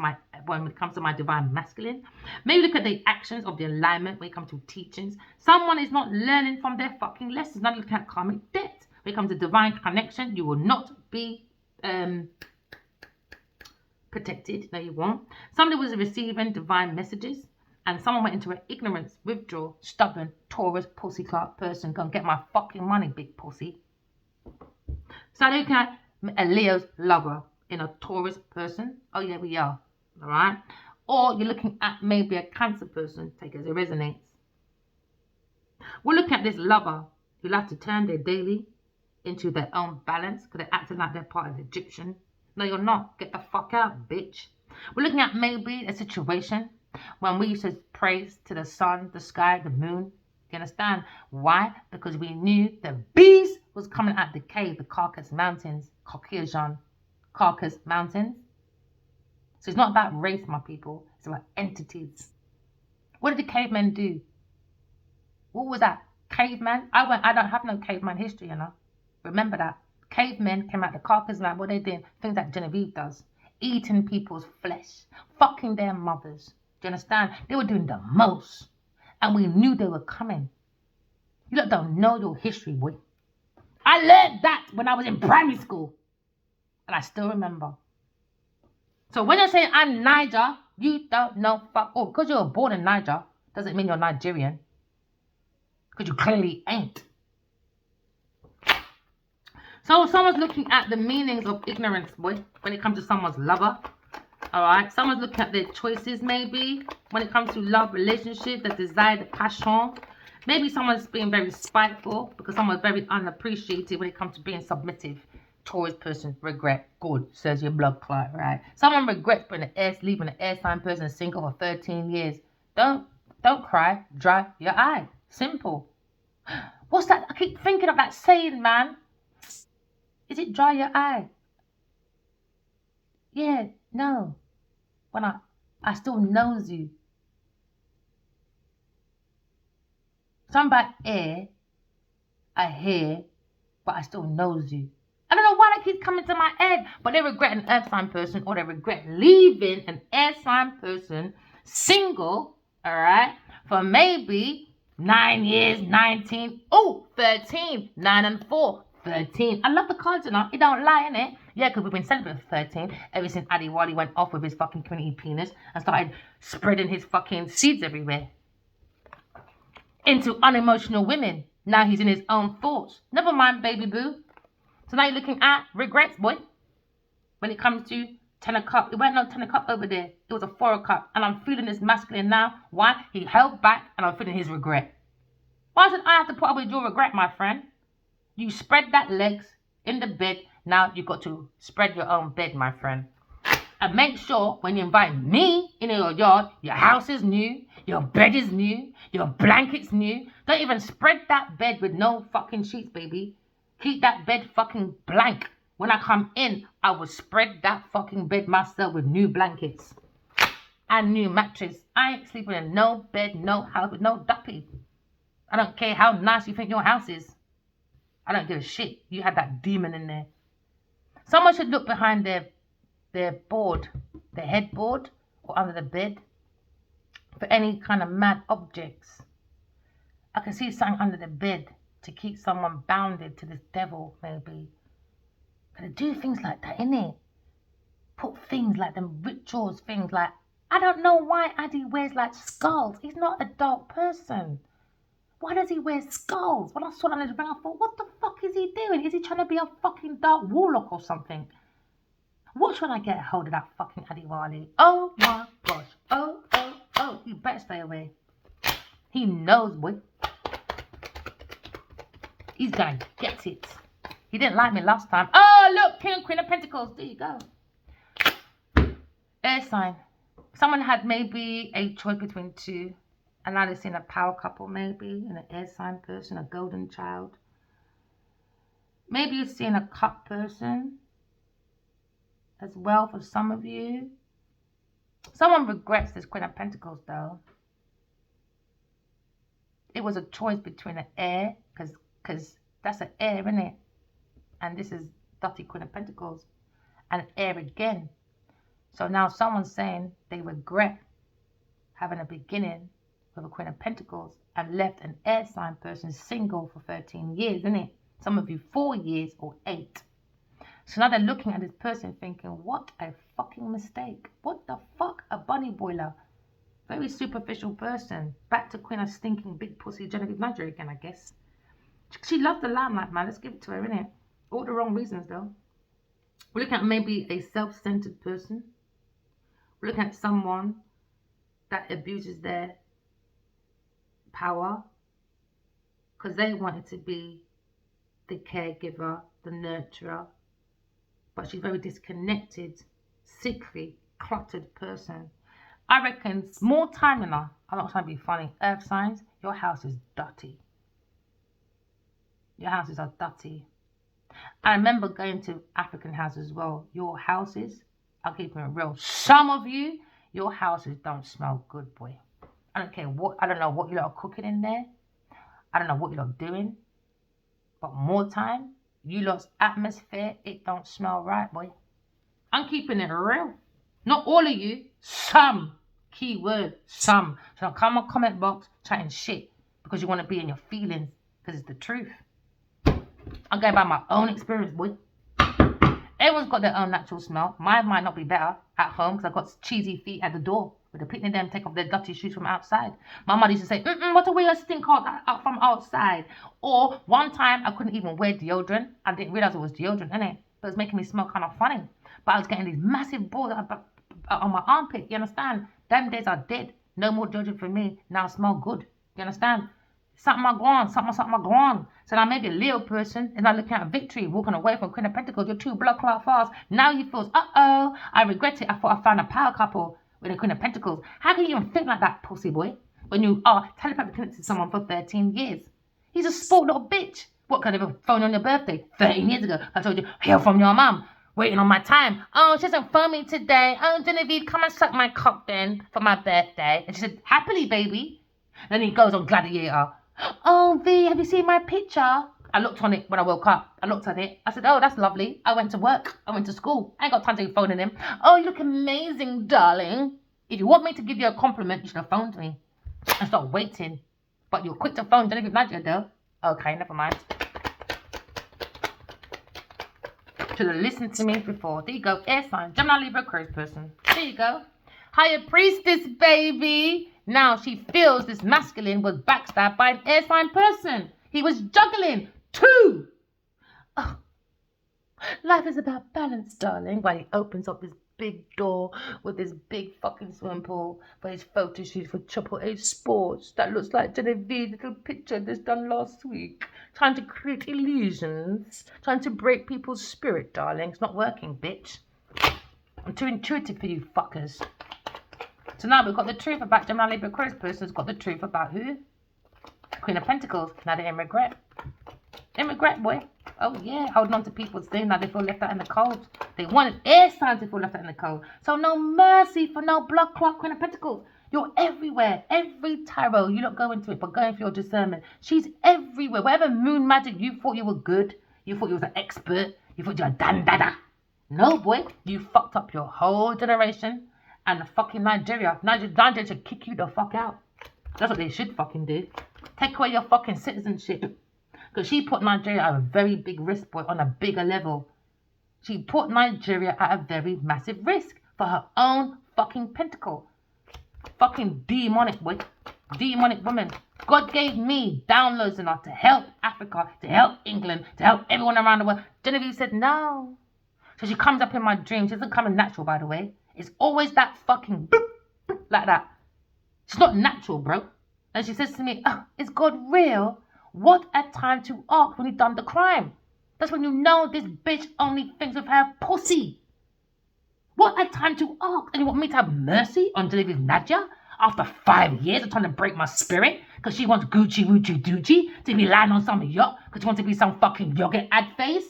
Speaker 1: my divine masculine. Maybe look at the actions of the alignment when it comes to teachings. Someone is not learning from their fucking lessons. Not looking at karmic debt. When it comes to divine connection, you will not be protected. No, you won't. Somebody was receiving divine messages, and someone went into an ignorance, withdrawal, stubborn, Taurus, pussy clock person. Go and get my fucking money, big pussy. So looking at a Leo's lover in a Taurus person. Oh yeah, we are. All right. Or you're looking at maybe a Cancer person. Take it as it resonates. We're looking at this lover who like to turn their daily into their own balance because they're acting like they're part of the Egyptian. No, you're not. Get the fuck out, bitch. We're looking at maybe a situation when we used to praise to the sun, the sky, the moon. You understand? Why? Because we knew the beast was coming out of the cave, the Caucasus Mountains. Caucasus Mountains. So it's not about race, my people. It's about entities. What did the cavemen do? What was that? Caveman? I don't have no caveman history, you know. Remember that. Cavemen came out the Caucasus land. What they did? Things that Genevieve does. Eating people's flesh. Fucking their mothers. Do you understand? They were doing the most. And we knew they were coming. You lot don't know your history, boy. I learned that when I was in primary school. And I still remember. So when you're saying I'm Niger, you don't know fuck. Oh, because you were born in Niger doesn't mean you're Nigerian. Because you clearly ain't. So someone's looking at the meanings of ignorance, boy, when it comes to someone's lover. Alright, someone's looking at their choices maybe when it comes to love, relationship, the desire, the passion. Maybe someone's being very spiteful because someone's very unappreciated when it comes to being submissive. Taurus person, regret, good, says your blood clot, right? Someone regrets leaving an air sign person single for 13 years. Don't cry, dry your eye. Simple. What's that? I keep thinking of that saying, man. Is it dry your eye? Yeah, no. When I still knows you. Something about air, I hear, but I still knows you. I don't know why that keeps coming to my head, but they regret an earth sign person or they regret leaving an air sign person single, all right, for maybe 9 years, 19, 13, 9 and 4, 13. I love the cards, you know. It don't lie, innit? Yeah, because we've been celebrating 13 ever since Addy Wally went off with his fucking community penis and started spreading his fucking seeds everywhere. Into unemotional women. Now he's in his own thoughts. Never mind, baby boo. So now you're looking at regrets, boy. When it comes to 10 of cup. It wasn't no 10 of cup over there. It was a 4 of cup. And I'm feeling this masculine now. Why? He held back and I'm feeling his regret. Why should I have to put up with your regret, my friend? You spread that legs in the bed. Now you've got to spread your own bed, my friend. And make sure when you invite me into your yard, your house is new, your bed is new, your blanket's new. Don't even spread that bed with no fucking sheets, baby. Keep that bed fucking blank. When I come in, I will spread that fucking bed myself with new blankets and new mattress. I ain't sleeping in no bed, no house with no duppy. I don't care how nice you think your house is. I don't give a shit. You had that demon in there. Someone should look behind their board, their headboard, or under the bed for any kind of mad objects. I can see something under the bed to keep someone bounded to this devil, maybe. Gotta do things like that, innit? Put things like them rituals, things like, I don't know why Addy wears like skulls. He's not a dark person. Why does he wear skulls? When I saw that on his ring, I thought, what the fuck is he doing? Is he trying to be a fucking dark warlock or something? Watch when I get a hold of that fucking Addy Wali. Oh my gosh. Oh. You better stay away. He knows, boy. He's gonna get it. He didn't like me last time. Oh, look, King and Queen of Pentacles. There you go. Air sign. Someone had maybe a choice between two. And now they're seeing a power couple, maybe. And an air sign person, a golden child. Maybe you're seeing a cup person as well for some of you. Someone regrets this Queen of Pentacles, though. It was a choice between an air, because that's an air, isn't it? And this is Dottie Queen of Pentacles. and air again. So now someone's saying they regret having a beginning with a Queen of Pentacles and left an air sign person single for 13 years, isn't it? Some of you 4 years or 8. So now they're looking at this person thinking, what a fucking mistake. What the fuck? A bunny boiler. Very superficial person. Back to Queen of Stinking Big Pussy Genevieve Nigel again, I guess. She loved the limelight, man. Let's give it to her, innit? All the wrong reasons, though. We're looking at maybe a self-centered person. We're looking at someone that abuses their power because they wanted to be the caregiver, the nurturer, but she's a very disconnected, sickly, cluttered person. I reckon more time than I'm not trying to be funny. Earth signs, your house is dirty. Your houses are dirty. I remember going to African houses as well. Your houses, I'll keep it real. Some of you, your houses don't smell good, boy. I don't care what, I don't know what you lot are cooking in there. I don't know what you lot are doing. But more time, you lot's atmosphere, it don't smell right, boy. I'm keeping it real. Not all of you, some. Keyword, some. So don't come on comment box chatting shit because you want to be in your feelings because it's the truth. I'm going by my own experience, boy. Everyone's got their own natural smell. Mine might not be better at home because I've got cheesy feet at the door. With the picnic them take off their dirty shoes from outside. My mother used to say, what a weird stink out from outside. Or one time I couldn't even wear deodorant. I didn't realize it was deodorant, innit? But it was making me smell kind of funny. But I was getting these massive balls on my armpit. You understand? Them days are dead. No more deodorant for me. Now I smell good. You understand? Something I go on, something I go on. So now maybe a Leo person is not looking at victory, walking away from Queen of Pentacles. You're 2 blood clot fast. Now he feels, uh-oh, I regret it. I thought I found a power couple with a Queen of Pentacles. How can you even think like that, pussy boy, when you are telepathically connected to someone for 13 years? He's a sport little bitch. What kind of a phone on your birthday? 13 years ago, I told you, hail from your mum. Waiting on my time. Oh, she hasn't phoned me today. Oh, Genevieve, come and suck my cock then for my birthday. And she said, happily, baby. Then he goes on Gladiator. Oh, V, have you seen my picture? I looked on it when I woke up. I looked at it. I said, oh, that's lovely. I went to work. I went to school. I ain't got time to be phoning him. Oh, you look amazing, darling. If you want me to give you a compliment, you should have phoned me and stop waiting. But you're quick to phone Genevieve Nigel, though. Okay, never mind. Should have listened to me before. There you go. Air sign. Gemini, Libra, Aquarius person. There you go. Higher priestess, baby. Now she feels this masculine was backstabbed by an air sign person. He was juggling 2. Oh. Life is about balance, darling. While he opens up his big door with this big fucking swimming pool for his photo shoot for Triple H Sports. That looks like Genevieve's little picture that's done last week. Trying to create illusions. Trying to break people's spirit, darling. It's not working, bitch. I'm too intuitive for you fuckers. So now we've got the truth about Gemini, Libra, Aquarius person's got the truth about who? Queen of Pentacles. Now they're in regret. In regret, boy. Oh yeah, holding on to people's things. Now they feel left out in the cold. They wanted air signs to feel left out in the cold. So no mercy for no blood clot Queen of Pentacles. You're everywhere. Every tarot, you don't go into it, but going for your discernment. She's everywhere. Whatever moon magic, you thought you were good. You thought you was an expert. You thought you were dandada. No, boy. You fucked up your whole generation. And the fucking Nigeria should kick you the fuck out. That's what they should fucking do. Take away your fucking citizenship. Because she put Nigeria at a very big risk, boy, on a bigger level. She put Nigeria at a very massive risk for her own fucking pentacle. Fucking demonic, boy. Demonic woman. God gave me downloads enough to help Africa, to help England, to help everyone around the world. Genevieve said no. So she comes up in my dreams. She doesn't come in natural, by the way. It's always that fucking boop, boop, like that. She's not natural, bro. And she says to me, oh, is God real? What a time to ask when he done the crime. That's when you know this bitch only thinks of her pussy. What a time to ask. And you want me to have mercy on Genevieve Nadia after 5 years of trying to break my spirit because she wants Gucci, Woochie, Doochie to be lying on some yacht because she wants to be some fucking yogurt ad face?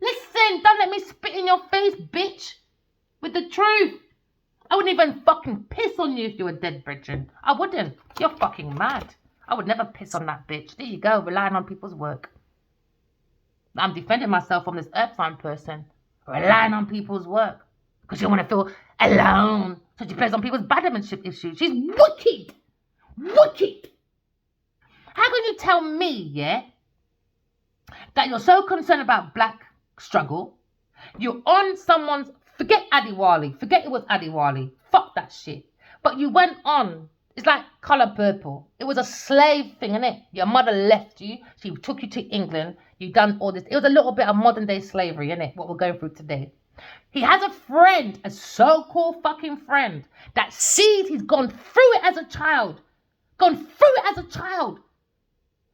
Speaker 1: Listen, don't let me spit in your face, bitch. With the truth. I wouldn't even fucking piss on you if you were dead, Bridget. I wouldn't. You're fucking mad. I would never piss on that bitch. There you go, relying on people's work. I'm defending myself from this earth sign person relying on people's work. Because she don't want to feel alone. So she plays on people's abandonmentship issues. She's wicked. Wicked. How can you tell me, yeah, that you're so concerned about black struggle? You're on someone's, forget Adiwali. Forget it was Adiwali. Fuck that shit. But you went on, it's like Colour Purple. It was a slave thing, innit? Your mother left you. She took you to England. You done all this. It was a little bit of modern day slavery, innit? What we're going through today. He has a friend, a so-called fucking friend, that sees he's gone through it as a child. Gone through it as a child.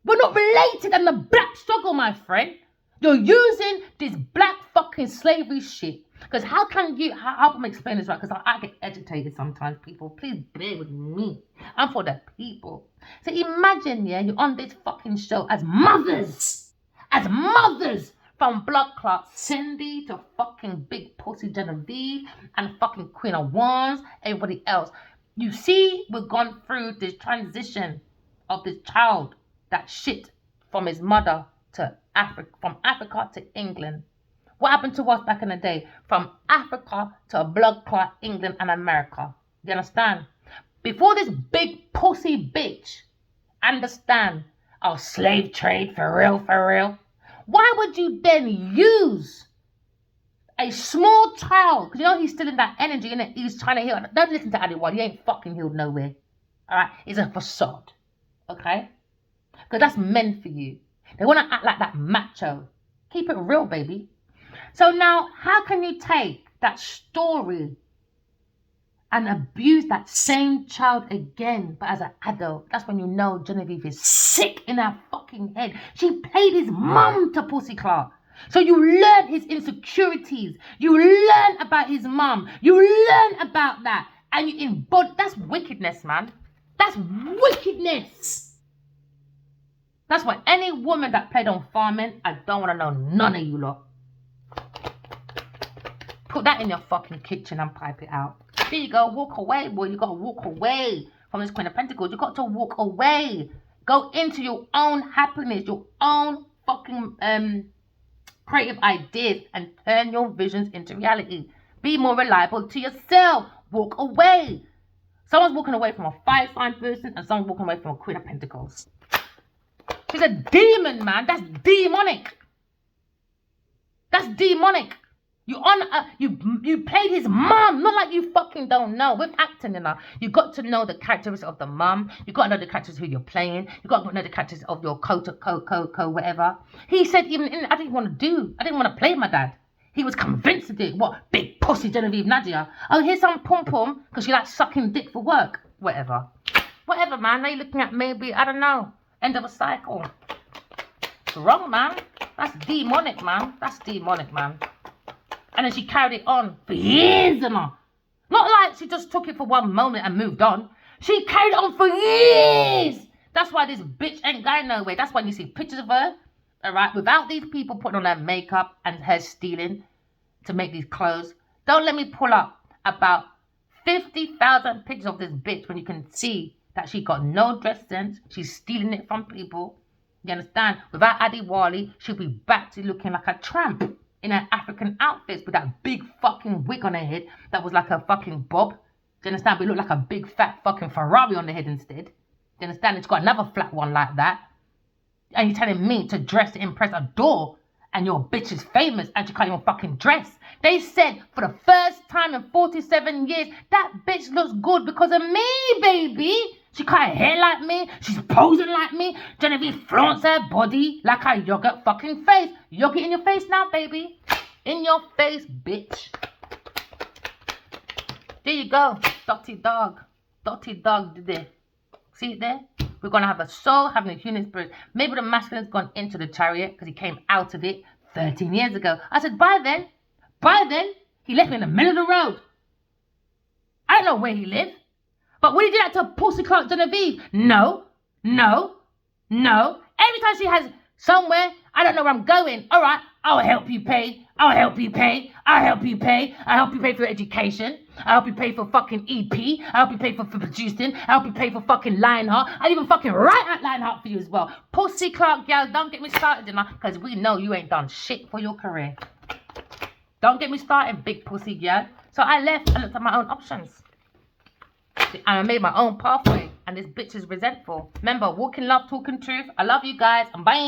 Speaker 1: We're not related in the black struggle, my friend. You're using this black fucking slavery shit. Because how can you, how can I explain this right? Because I get agitated sometimes, people. Please bear with me. I'm for the people. So imagine, yeah, you're on this fucking show as mothers. As mothers. From blood clot Cindy to fucking big pussy Genevieve and fucking Queen of Wands, everybody else. You see, we've gone through this transition of this child that shit from his mother to Africa, from Africa to England. What happened to us back in the day? From Africa to a blood clot England and America. You understand? Before this big pussy bitch understand our slave trade for real, for real. Why would you then use a small child? Because you know he's still in that energy, innit? He's trying to heal. Don't listen to anyone. He ain't fucking healed nowhere. Alright? It's a facade. Okay? Because that's meant for you. They want to act like that macho. Keep it real, baby. So now, how can you take that story and abuse that same child again, but as an adult? That's when you know Genevieve is sick in her fucking head. She played his mum to Pussy Clark. So you learn his insecurities. You learn about his mum. You learn about that. And you embody. That's wickedness, man. That's wickedness. That's why any woman that played on farming, I don't want to know none of you lot. Put that in your fucking kitchen and pipe it out. There you go. Walk away, boy. You got to walk away from this Queen of Pentacles. You got to walk away. Go into your own happiness, your own fucking creative ideas, and turn your visions into reality. Be more reliable to yourself. Walk away. Someone's walking away from a fire sign person, and someone's walking away from a Queen of Pentacles. She's a demon, man. That's demonic. That's demonic. You played his mum, not like you fucking don't know. With acting, you got to know the characteristics of the mum. You got to know the characters who you're playing. You got to know the characters of your co whatever. He said I didn't want to play my dad. He was convinced to do it. What big pussy Genevieve Nadia? Oh, here's some pom pom because she likes sucking dick for work. Whatever, man. Now you're looking at maybe, I don't know, end of a cycle. It's wrong, man. That's demonic, man. And then she carried it on for years and on. Not like she just took it for one moment and moved on. She carried it on for years. That's why this bitch ain't going nowhere. That's why you see pictures of her, all right, without these people putting on their makeup and hair stealing to make these clothes. Don't let me pull up about 50,000 pictures of this bitch when you can see that she got no dress sense. She's stealing it from people. You understand? Without Adiwali, she'll be back to looking like a tramp in her African outfits with that big fucking wig on her head that was like a fucking bob. Do you understand? But it looked like a big fat fucking Ferrari on the head instead. Do you understand? It's got another flat one like that. And you're telling me to dress to impress a door, and your bitch is famous and you can't even fucking dress. They said for the first time in 47 years, that bitch looks good because of me, baby. She cut her hair like me. She's posing like me. Genevieve flaunts her body like a yogurt fucking face. Yogurt in your face now, baby. In your face, bitch. There you go. Dirty dog. Dirty dog did it. See it there? We're going to have a soul having a human spirit. Maybe the masculine's gone into the chariot because he came out of it 13 years ago. I said, by then, he left me in the middle of the road. I don't know where he lived. But would he do that to Pussy Clark Genevieve? No. Every time she has somewhere, I don't know where I'm going. All right, I'll help you pay. I'll help you pay for your education. I'll help you pay for fucking EP. I'll help you pay for producing. I'll help you pay for fucking Lionheart. I'll even fucking write out Lionheart for you as well. Pussy Clark, y'all, don't get me started, because we know you ain't done shit for your career. Don't get me started, big pussy girl. So I left and looked at my own options. And I made my own pathway. And this bitch is resentful. Remember, walking love, talking truth. I love you guys. And bye.